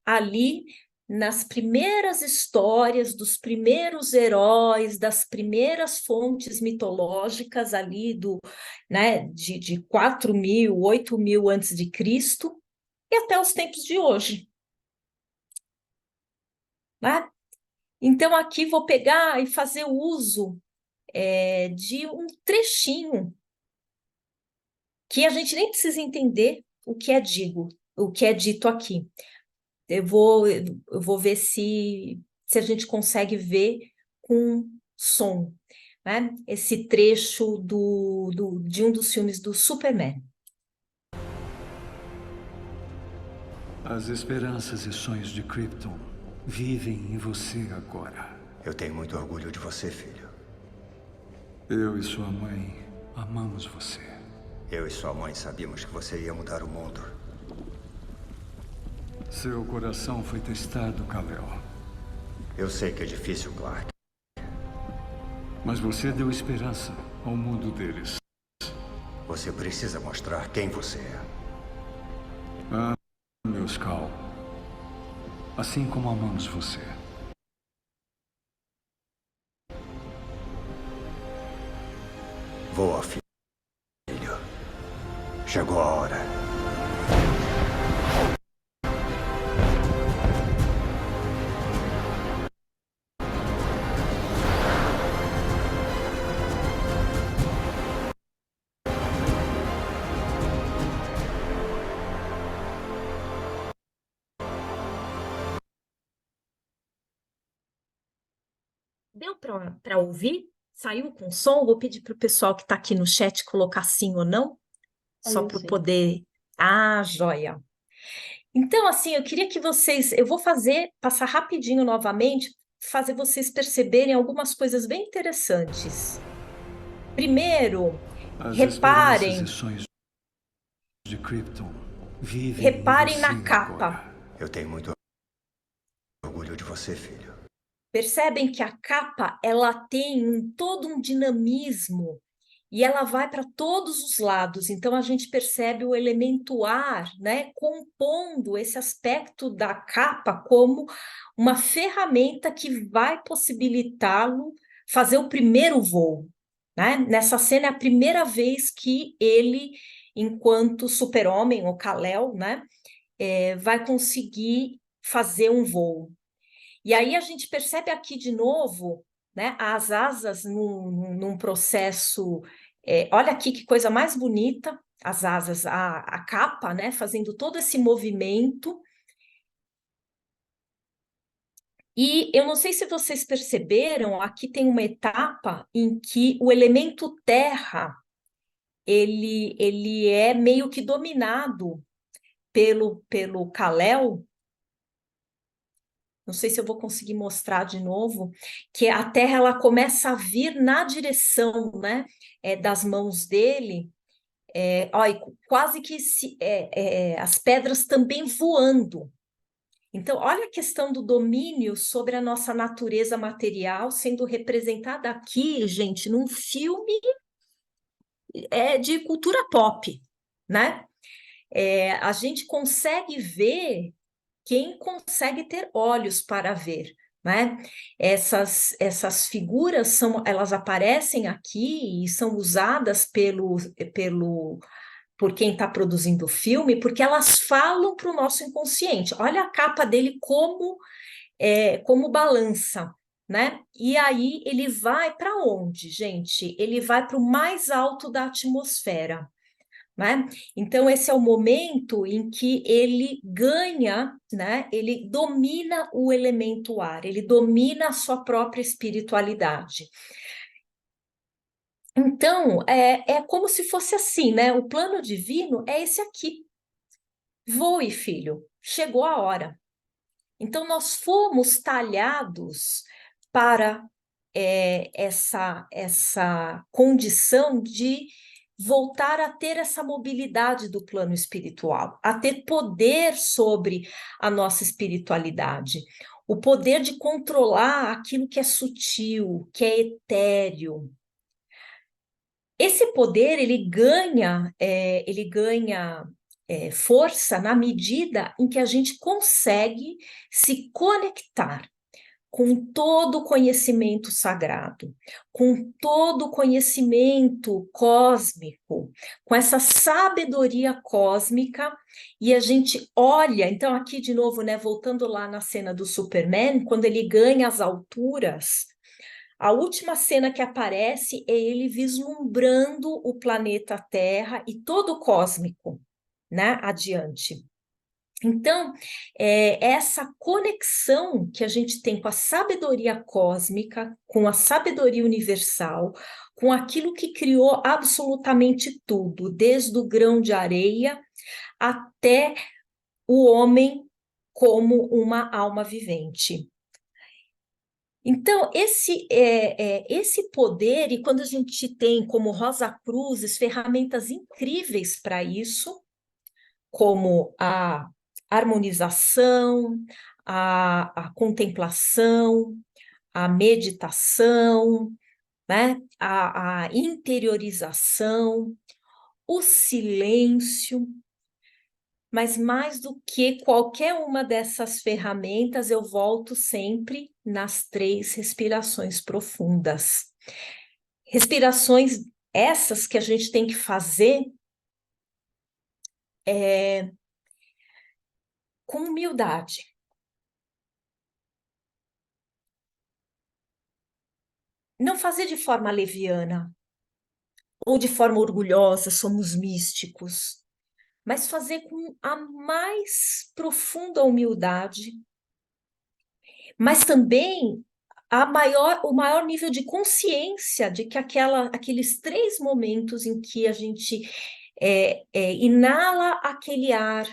ali nas primeiras histórias dos primeiros heróis, das primeiras fontes mitológicas ali de 4.000, 8.000 antes de Cristo e até os tempos de hoje, né? Então aqui vou pegar e fazer uso de um trechinho que a gente nem precisa entender o que é dito aqui. Eu vou ver se a gente consegue ver com som, né? Esse trecho de um dos filmes do Superman. As esperanças e sonhos de Krypton vivem em você agora. Eu tenho muito orgulho de você, filho. Eu e sua mãe amamos você. Eu e sua mãe sabíamos que você ia mudar o mundo. Seu coração foi testado, Kal-El. Eu sei que é difícil, Clark. Mas você deu esperança ao mundo deles. Você precisa mostrar quem você é. Ah, meu Skal. Assim como amamos você. Voa, filho. Chegou a hora. Deu para ouvir? Saiu com som? Vou pedir para o pessoal que está aqui no chat colocar sim ou não, só para poder. Ah, joia! Então, assim, eu queria que vocês. Eu vou passar rapidinho novamente, fazer vocês perceberem algumas coisas bem interessantes. Primeiro, As reparem. esperanças e sonhos de Krypton vivem Reparem em na você capa. agora. Eu tenho muito orgulho de você, filho. Percebem que a capa ela tem todo um dinamismo e ela vai para todos os lados. Então a gente percebe o elemento ar, né, compondo esse aspecto da capa como uma ferramenta que vai possibilitá-lo fazer o primeiro voo, né? Nessa cena é a primeira vez que ele, enquanto super-homem, ou Kal-El, né, vai conseguir fazer um voo. E aí a gente percebe aqui de novo, né, as asas num processo. Olha aqui que coisa mais bonita, as asas, a capa, né, fazendo todo esse movimento. E eu não sei se vocês perceberam, aqui tem uma etapa em que o elemento terra ele é meio que dominado pelo Kal-El. Não sei se eu vou conseguir mostrar de novo, que a terra ela começa a vir na direção, né, das mãos dele, olha, quase que as pedras também voando. Então, olha a questão do domínio sobre a nossa natureza material sendo representada aqui, gente, num filme de cultura pop, né? A gente consegue ver quem consegue ter olhos para ver, né? Essas figuras elas aparecem aqui e são usadas por quem está produzindo o filme, porque elas falam para o nosso inconsciente. Olha a capa dele como balança, né? E aí ele vai para onde, gente? Ele vai para o mais alto da atmosfera. Né? Então, esse é o momento em que ele ganha, né? Ele domina o elemento ar, ele domina a sua própria espiritualidade. Então, é como se fosse assim, né? O plano divino é esse aqui. Voe, filho, chegou a hora. Então, nós fomos talhados para essa condição de voltar a ter essa mobilidade do plano espiritual, a ter poder sobre a nossa espiritualidade, o poder de controlar aquilo que é sutil, que é etéreo. Esse poder, ele ganha força na medida em que a gente consegue se conectar com todo o conhecimento sagrado, com todo o conhecimento cósmico, com essa sabedoria cósmica, e a gente olha, então aqui de novo, né, voltando lá na cena do Superman, quando ele ganha as alturas, a última cena que aparece é ele vislumbrando o planeta Terra e todo o cósmico, né, adiante. Então, essa conexão que a gente tem com a sabedoria cósmica, com a sabedoria universal, com aquilo que criou absolutamente tudo, desde o grão de areia até o homem como uma alma vivente. Então, esse poder, e quando a gente tem como Rosa Cruzes ferramentas incríveis para isso, como a harmonização, a contemplação, a meditação, né? A interiorização, o silêncio, mas mais do que qualquer uma dessas ferramentas, eu volto sempre nas 3 respirações profundas. Respirações essas que a gente tem que fazer com humildade. Não fazer de forma leviana ou de forma orgulhosa, somos místicos, mas fazer com a mais profunda humildade, mas também o maior nível de consciência de que aqueles 3 momentos em que a gente inala aquele ar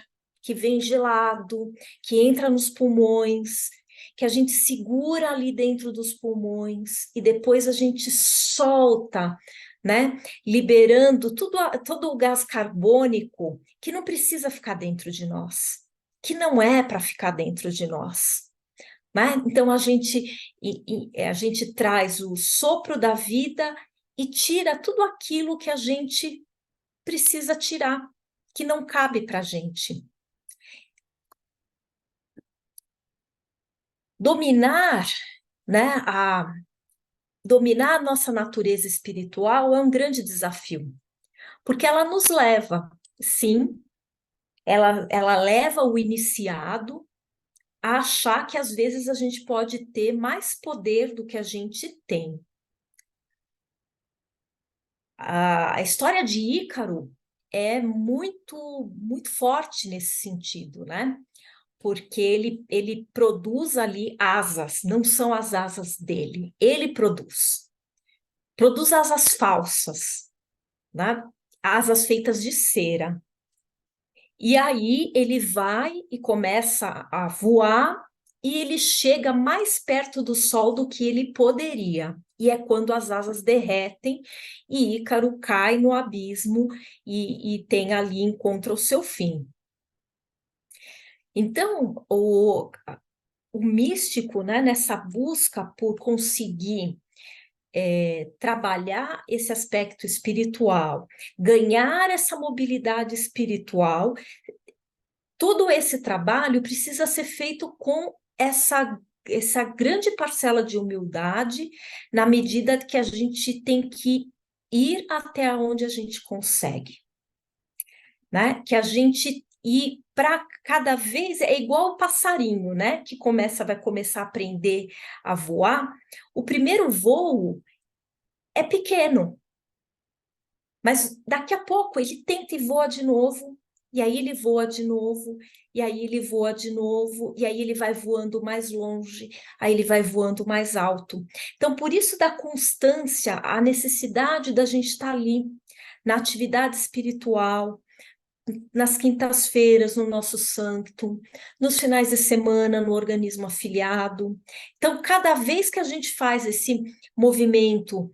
que vem gelado, que entra nos pulmões, que a gente segura ali dentro dos pulmões e depois a gente solta, né? Liberando todo o gás carbônico que não precisa ficar dentro de nós, que não é para ficar dentro de nós. Né? Então a gente traz o sopro da vida e tira tudo aquilo que a gente precisa tirar, que não cabe para a gente. Dominar, né, dominar a nossa natureza espiritual é um grande desafio, porque ela nos leva, sim, ela leva o iniciado a achar que às vezes a gente pode ter mais poder do que a gente tem. A história de Ícaro é muito, muito forte nesse sentido, né? Porque ele produz ali asas, não são as asas dele, ele produz. Produz asas falsas, né? Asas feitas de cera. E aí ele vai e começa a voar e ele chega mais perto do sol do que ele poderia. E é quando as asas derretem e Ícaro cai no abismo e tem ali, encontra o seu fim. Então, o místico, né, nessa busca por conseguir trabalhar esse aspecto espiritual, ganhar essa mobilidade espiritual, todo esse trabalho precisa ser feito com essa grande parcela de humildade, na medida que a gente tem que ir até onde a gente consegue, né? Que a gente ir para cada vez é igual o passarinho, né? Que vai começar a aprender a voar. O primeiro voo é pequeno, mas daqui a pouco ele tenta e voa de novo, e aí ele voa de novo, e aí ele voa de novo, e aí ele vai voando mais longe, aí ele vai voando mais alto. Então, por isso da constância, a necessidade da gente estar ali, na atividade espiritual, nas quintas-feiras, no nosso sanctum, nos finais de semana, no organismo afiliado. Então, cada vez que a gente faz esse movimento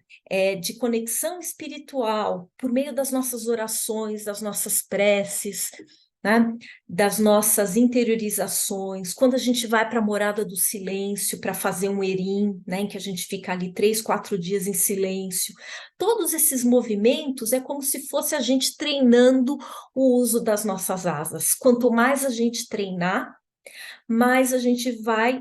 de conexão espiritual, por meio das nossas orações, das nossas preces, né? Das nossas interiorizações, quando a gente vai para a morada do silêncio para fazer um erim, né? Em que a gente fica ali 3, 4 dias em silêncio. Todos esses movimentos é como se fosse a gente treinando o uso das nossas asas. Quanto mais a gente treinar, mais a gente vai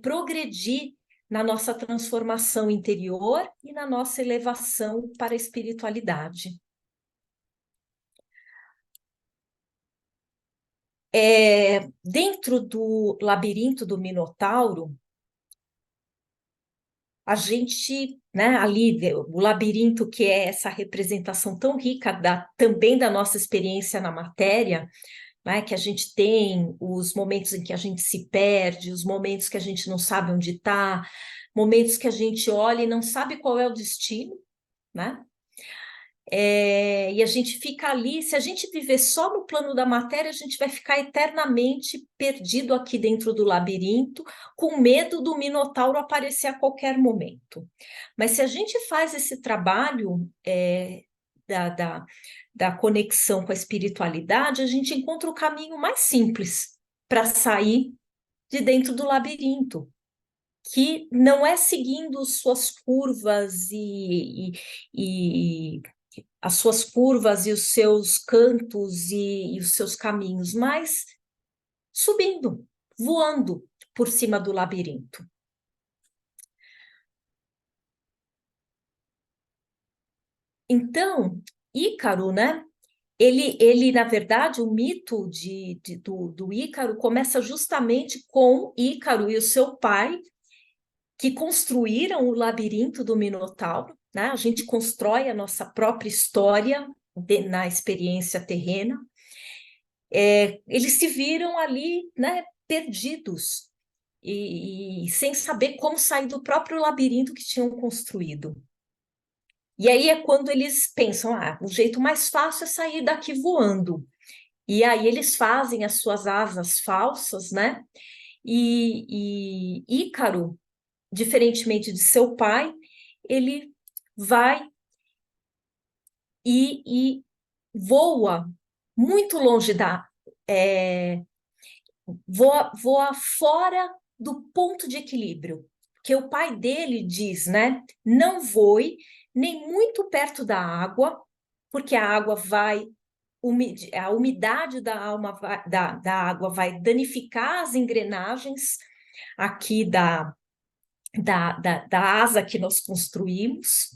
progredir na nossa transformação interior e na nossa elevação para a espiritualidade. Dentro do labirinto do Minotauro, a gente, né, ali, o labirinto, que é essa representação tão rica também da nossa experiência na matéria, né, que a gente tem os momentos em que a gente se perde, os momentos que a gente não sabe onde está, momentos que a gente olha e não sabe qual é o destino, né? E a gente fica ali, se a gente viver só no plano da matéria, a gente vai ficar eternamente perdido aqui dentro do labirinto, com medo do Minotauro aparecer a qualquer momento. Mas se a gente faz esse trabalho da conexão com a espiritualidade, a gente encontra o caminho mais simples para sair de dentro do labirinto, que não é seguindo suas curvas e as suas curvas e os seus cantos e os seus caminhos, mas subindo, voando por cima do labirinto. Então, Ícaro, né? Ele, na verdade, o mito do Ícaro começa justamente com Ícaro e o seu pai, que construíram o labirinto do Minotauro, né? A gente constrói a nossa própria história na experiência terrena. Eles se viram ali, né, perdidos e sem saber como sair do próprio labirinto que tinham construído. E aí é quando eles pensam, o jeito mais fácil é sair daqui voando. E aí eles fazem as suas asas falsas, né? E Ícaro, diferentemente de seu pai, ele vai e voa muito longe voa fora do ponto de equilíbrio, que o pai dele diz, né? Não voe nem muito perto da água, porque a água vai a umidade da água vai danificar as engrenagens aqui da asa que nós construímos.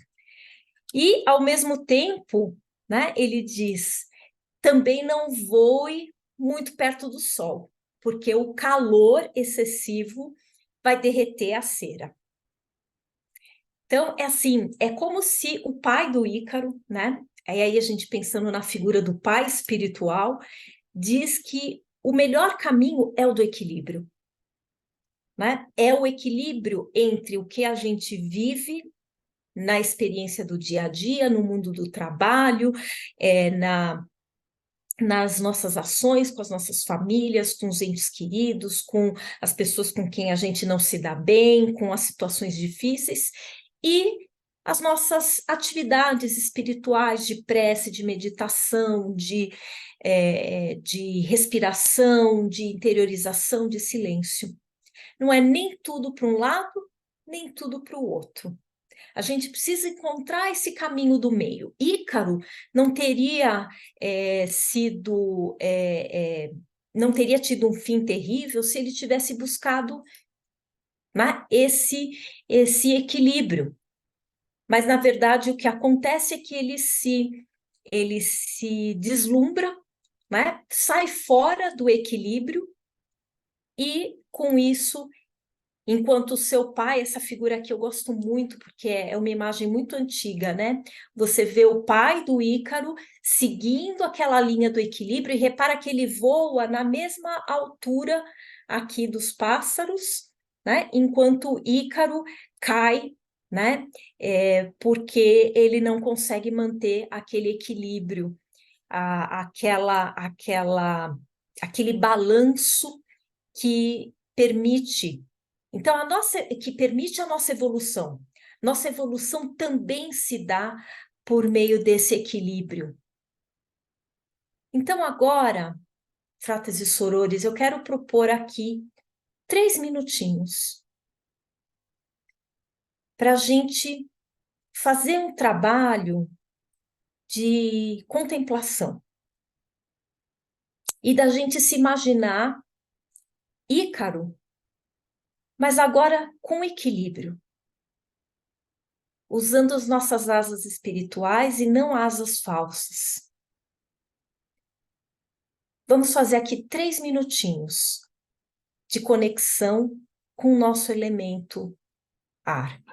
E, ao mesmo tempo, né, ele diz, também não voe muito perto do sol, porque o calor excessivo vai derreter a cera. Então, é assim, é como se o pai do Ícaro, né? Aí a gente pensando na figura do pai espiritual, diz que o melhor caminho é o do equilíbrio, né? É o equilíbrio entre o que a gente vive na experiência do dia a dia, no mundo do trabalho, nas nossas ações, com as nossas famílias, com os entes queridos, com as pessoas com quem a gente não se dá bem, com as situações difíceis, e as nossas atividades espirituais de prece, de meditação, de respiração, de interiorização, de silêncio. Não é nem tudo para um lado, nem tudo para o outro. A gente precisa encontrar esse caminho do meio. Ícaro não teria não teria tido um fim terrível se ele tivesse buscado, né, esse equilíbrio. Mas, na verdade, o que acontece é que ele se deslumbra, né, sai fora do equilíbrio e, com isso, enquanto o seu pai, essa figura que eu gosto muito, porque é uma imagem muito antiga, né? Você vê o pai do Ícaro seguindo aquela linha do equilíbrio e repara que ele voa na mesma altura aqui dos pássaros, né? Enquanto Ícaro cai, né? Porque ele não consegue manter aquele equilíbrio, aquele balanço que permite. Então, que permite a nossa evolução. Nossa evolução também se dá por meio desse equilíbrio. Então, agora, fratres e sorores, eu quero propor aqui 3 minutinhos para a gente fazer um trabalho de contemplação e da gente se imaginar Ícaro, mas agora com equilíbrio, usando as nossas asas espirituais e não asas falsas. Vamos fazer aqui 3 minutinhos de conexão com o nosso elemento ar.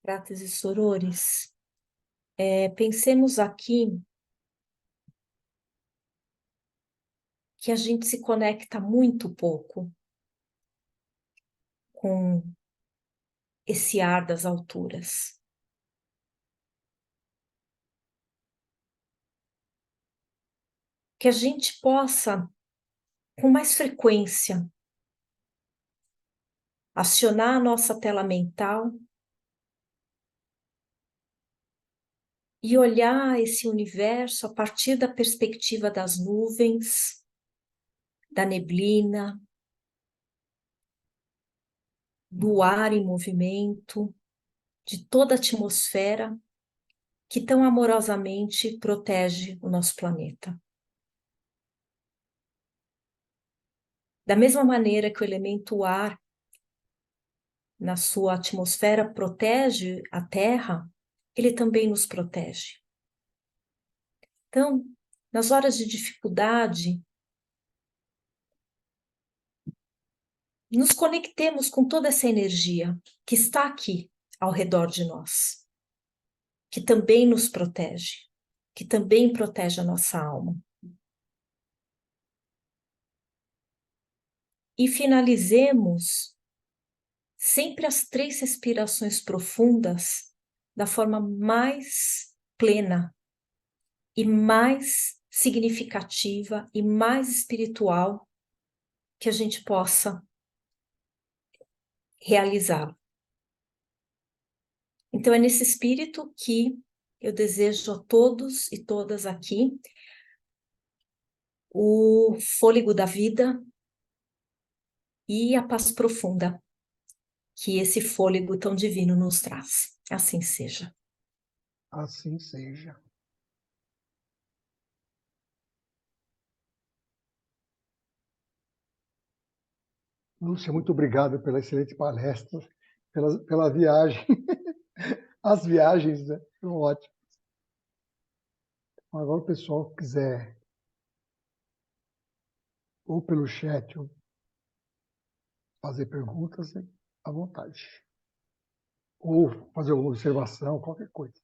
Fratres e sorores, pensemos aqui que a gente se conecta muito pouco com esse ar das alturas. Que a gente possa, com mais frequência, acionar a nossa tela mental e olhar esse universo a partir da perspectiva das nuvens, da neblina, do ar em movimento, de toda a atmosfera que tão amorosamente protege o nosso planeta. Da mesma maneira que o elemento ar, na sua atmosfera, protege a Terra, ele também nos protege. Então, nas horas de dificuldade, nos conectemos com toda essa energia que está aqui, ao redor de nós, que também nos protege, que também protege a nossa alma. E finalizemos sempre as 3 respirações profundas da forma mais plena e mais significativa e mais espiritual que a gente possa realizar. Então é nesse espírito que eu desejo a todos e todas aqui o fôlego da vida e a paz profunda que esse fôlego tão divino nos traz. Assim seja. Assim seja. Lúcia, muito obrigado pela excelente palestra, pela viagem. As viagens, né? Foram ótimas. Agora, o pessoal que quiser, ou pelo chat, ou fazer perguntas, né, à vontade. Ou fazer alguma observação, qualquer coisa.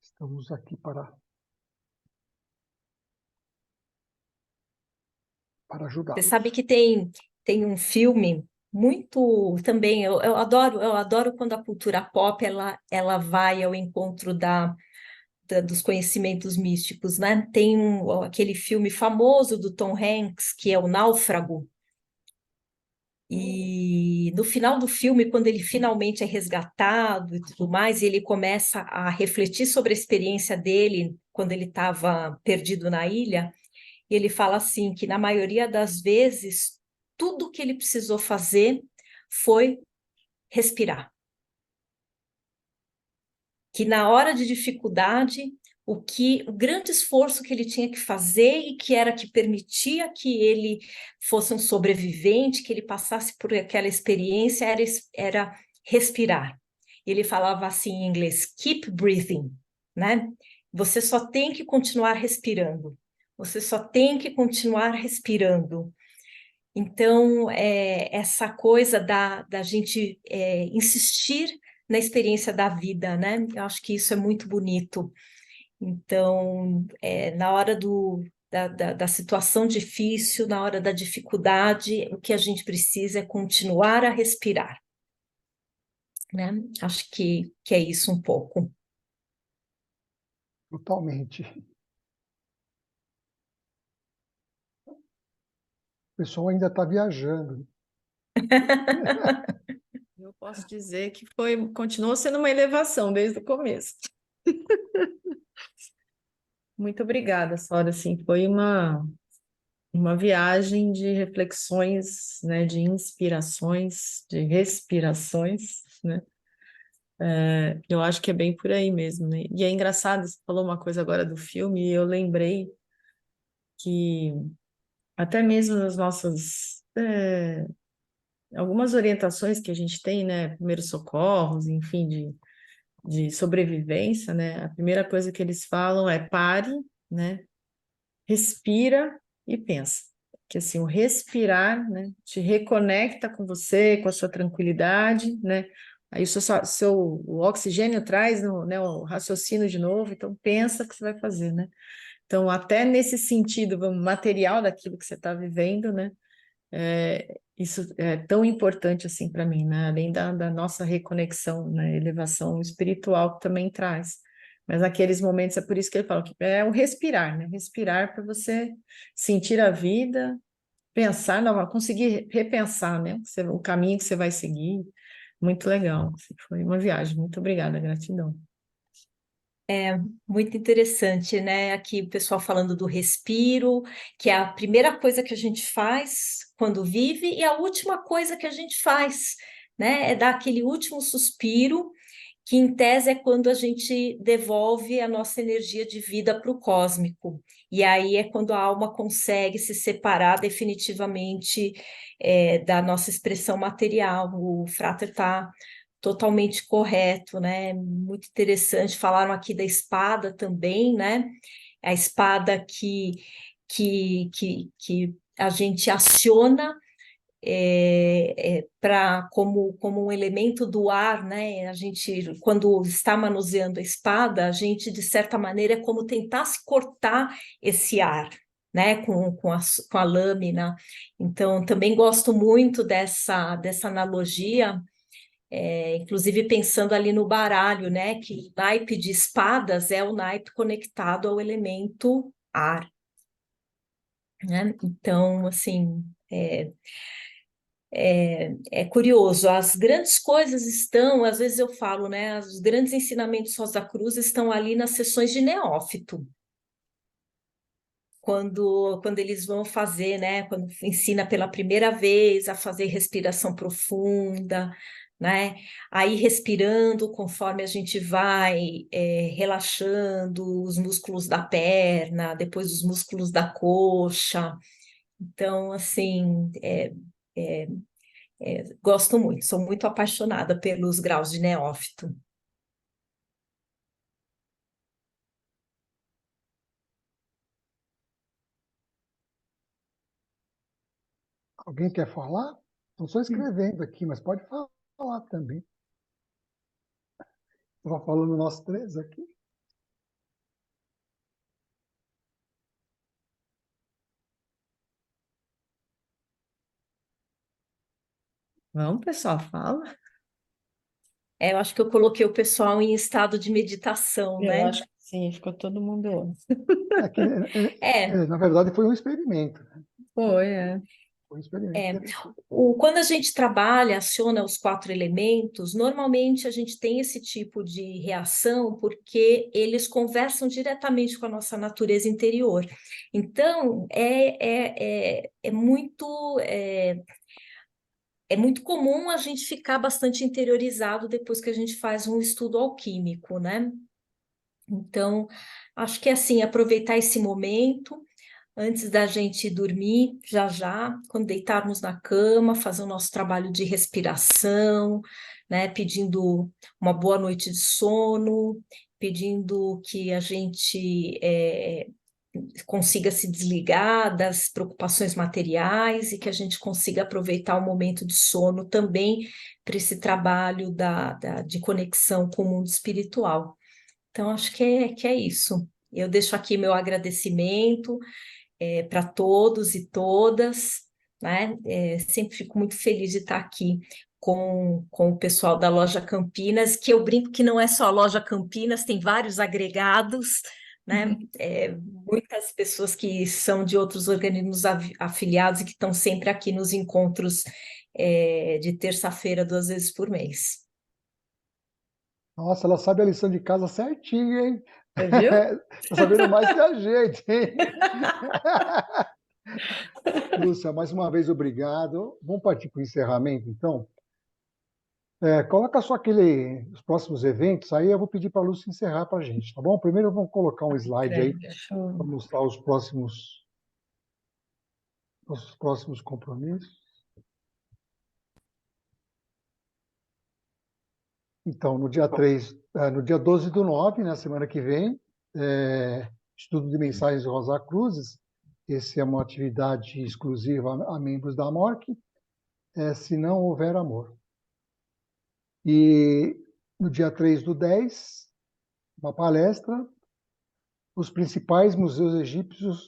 Estamos aqui para Você ajudá-los. sabe que tem um filme muito também, eu adoro quando a cultura pop ela vai ao encontro dos conhecimentos místicos, né? Tem aquele filme famoso do Tom Hanks, que é O Náufrago, e no final do filme, quando ele finalmente é resgatado e tudo mais, e ele começa a refletir sobre a experiência dele quando ele estava perdido na ilha, e ele fala assim, que na maioria das vezes, tudo que ele precisou fazer foi respirar. Que na hora de dificuldade, o grande esforço que ele tinha que fazer e que era que permitia que ele fosse um sobrevivente, que ele passasse por aquela experiência, era respirar. Ele falava assim em inglês, keep breathing, né? Você só tem que continuar respirando. Você só tem que continuar respirando. Então, essa coisa da gente insistir na experiência da vida, né? Eu acho que isso é muito bonito. Então, na hora da situação difícil, na hora da dificuldade, o que a gente precisa é continuar a respirar, né? Acho que é isso um pouco. Totalmente. O pessoal ainda está viajando. Eu posso dizer que continuou sendo uma elevação desde o começo. Muito obrigada, Sora. Assim, foi uma viagem de reflexões, né, de inspirações, de respirações, né? Eu acho que é bem por aí mesmo, né? E é engraçado, você falou uma coisa agora do filme, e eu lembrei que até mesmo nas nossas algumas orientações que a gente tem, né, primeiros socorros, enfim, de sobrevivência, né, a primeira coisa que eles falam é pare, né, respira e pensa. Que assim, o respirar, né, te reconecta com você, com a sua tranquilidade, né, aí o oxigênio traz né, o raciocínio de novo, então pensa o que você vai fazer, né. Então, até nesse sentido material daquilo que você está vivendo, né, isso é tão importante assim para mim, né? Além da nossa reconexão, né? Elevação espiritual que também traz. Mas naqueles momentos é por isso que ele fala que é o respirar, né? Respirar para você sentir a vida, pensar, não, conseguir repensar, né? O caminho que você vai seguir. Muito legal. Foi uma viagem. Muito obrigada, gratidão. Muito interessante, né? Aqui o pessoal falando do respiro, que é a primeira coisa que a gente faz quando vive e a última coisa que a gente faz, né? É dar aquele último suspiro, que em tese é quando a gente devolve a nossa energia de vida para o cósmico. E aí é quando a alma consegue se separar definitivamente da nossa expressão material. O Frater está totalmente correto, né? Muito interessante. Falaram aqui da espada também, né? A espada que a gente aciona como um elemento do ar, né? A gente, quando está manuseando a espada, a gente, de certa maneira, é como tentar se cortar esse ar, né? Com a lâmina. Então, também gosto muito dessa analogia, inclusive pensando ali no baralho, né? Que o naipe de espadas é o naipe conectado ao elemento ar, né? Então, assim, é curioso, as grandes coisas estão, às vezes eu falo, né? Os grandes ensinamentos Rosa Cruz estão ali nas sessões de neófito, quando eles vão fazer, né? Quando ensina pela primeira vez a fazer respiração profunda, né? Aí respirando conforme a gente vai relaxando os músculos da perna, depois os músculos da coxa. Então, assim, gosto muito, sou muito apaixonada pelos graus de neófito. Alguém quer falar? Estou só escrevendo aqui, mas pode falar também. Estava falando nós três aqui. Vamos, pessoal, fala. Eu acho que eu coloquei o pessoal em estado de meditação, Eu né? acho que sim, ficou todo mundo. Na verdade, foi um experimento. Né? Foi, é. Foi um experimento É, interessante. quando a gente trabalha, aciona os 4 elementos, normalmente a gente tem esse tipo de reação porque eles conversam diretamente com a nossa natureza interior. Então, é muito comum a gente ficar bastante interiorizado depois que a gente faz um estudo alquímico, né? Então, acho que é assim, aproveitar esse momento antes da gente dormir, já, quando deitarmos na cama, fazer o nosso trabalho de respiração, né, pedindo uma boa noite de sono, pedindo que a gente consiga se desligar das preocupações materiais e que a gente consiga aproveitar o momento de sono também para esse trabalho de conexão com o mundo espiritual. Então, acho que é isso. Eu deixo aqui meu agradecimento para todos e todas, né? Sempre fico muito feliz de estar aqui com o pessoal da Loja Campinas, que eu brinco que não é só a Loja Campinas, tem vários agregados, né? Muitas pessoas que são de outros organismos afiliados e que estão sempre aqui nos encontros de terça-feira, 2 vezes por mês. Nossa, ela sabe a lição de casa certinho, hein? Você viu? Está sabendo mais que a gente, hein? Lúcia, mais uma vez, obrigado. Vamos partir para o encerramento, então? Coloca só os próximos eventos, aí eu vou pedir para a Lúcia encerrar para a gente, tá bom? Primeiro vamos colocar um slide aí para mostrar os próximos compromissos. Então, no dia 12/9, na semana que vem, estudo de mensagens de Rosa Cruzes. Esse é uma atividade exclusiva a membros da MORC, se não houver amor. E no dia 3/10, uma palestra, os principais museus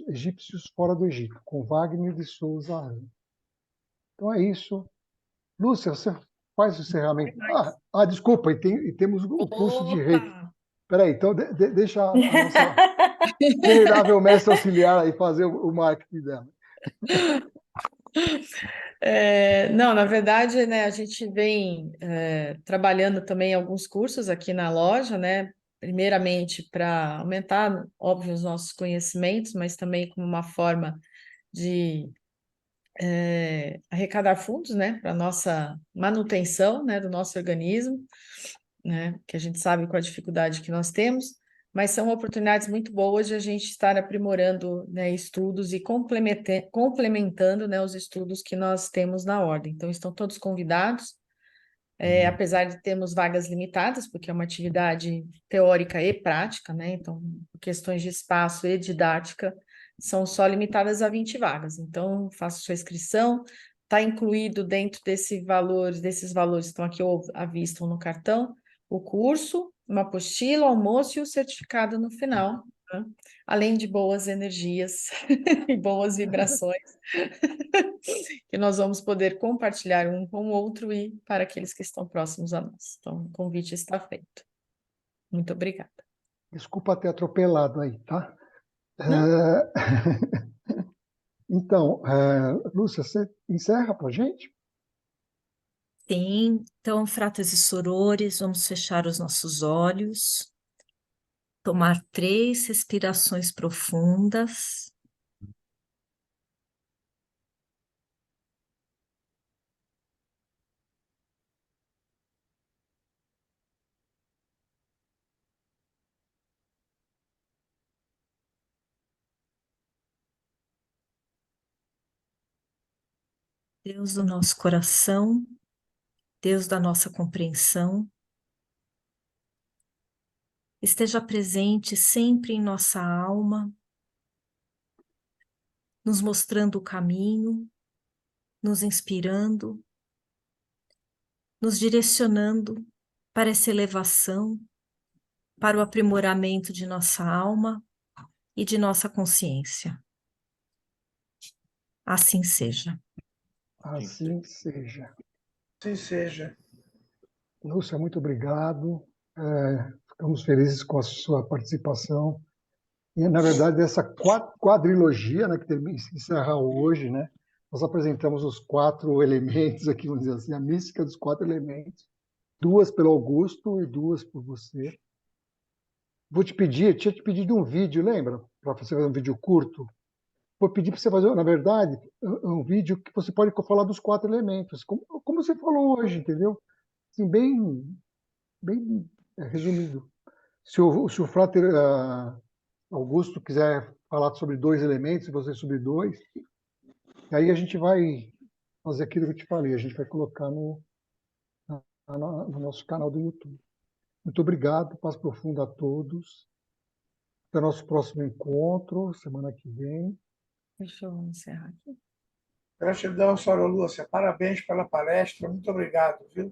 egípcios fora do Egito, com Wagner de Souza. Então é isso. Lúcia, você faz o encerramento. Desculpa, e temos o curso de reiki. Espera aí, então deixa a nossa venerável mestre auxiliar aí fazer o marketing dela. Não, na verdade, né, a gente vem trabalhando também alguns cursos aqui na loja, né? Primeiramente para aumentar, óbvio, os nossos conhecimentos, mas também como uma forma de arrecadar fundos, né, para a nossa manutenção, né, do nosso organismo, né, que a gente sabe qual a dificuldade que nós temos, mas são oportunidades muito boas de a gente estar aprimorando, né, estudos e complementando, né, os estudos que nós temos na ordem. Então, estão todos convidados, apesar de termos vagas limitadas, porque é uma atividade teórica e prática, né, então, questões de espaço e didática são só limitadas a 20 vagas. Então, faça sua inscrição, Está incluído dentro desses valores que estão aqui à vista ou no cartão, o curso, uma apostila, o almoço e o certificado no final, né? Além de boas energias e boas vibrações que nós vamos poder compartilhar um com o outro e para aqueles que estão próximos a nós. Então, o convite está feito. Muito obrigada. Desculpa ter atropelado aí, tá? Não. Então, Lúcia, você encerra para a gente? Sim, então, fratas e sorores, vamos fechar os nossos olhos, tomar 3 respirações profundas. Deus do nosso coração, Deus da nossa compreensão, esteja presente sempre em nossa alma, nos mostrando o caminho, nos inspirando, nos direcionando para essa elevação, para o aprimoramento de nossa alma e de nossa consciência. Assim seja. Assim seja. Assim seja. Lúcia, muito obrigado. Ficamos felizes com a sua participação. E, na verdade, essa quadrilogia, né, que encerra hoje, né, nós apresentamos os 4 elementos aqui, vamos dizer assim, a mística dos 4 elementos, 2 pelo Augusto e 2 por você. Tinha te pedido um vídeo, lembra? Para você fazer um vídeo curto. Vou pedir para você fazer, na verdade, um vídeo que você pode falar dos 4 elementos, como você falou hoje, entendeu? Assim, bem resumido. Se o Frater Augusto quiser falar sobre 2 elementos, e você sobre 2, aí a gente vai fazer aquilo que eu te falei, a gente vai colocar no nosso canal do YouTube. Muito obrigado, paz profunda a todos. Até o nosso próximo encontro, semana que vem. Deixa eu encerrar aqui. Gratidão, Sra. Lúcia. Parabéns pela palestra. Muito obrigado, viu?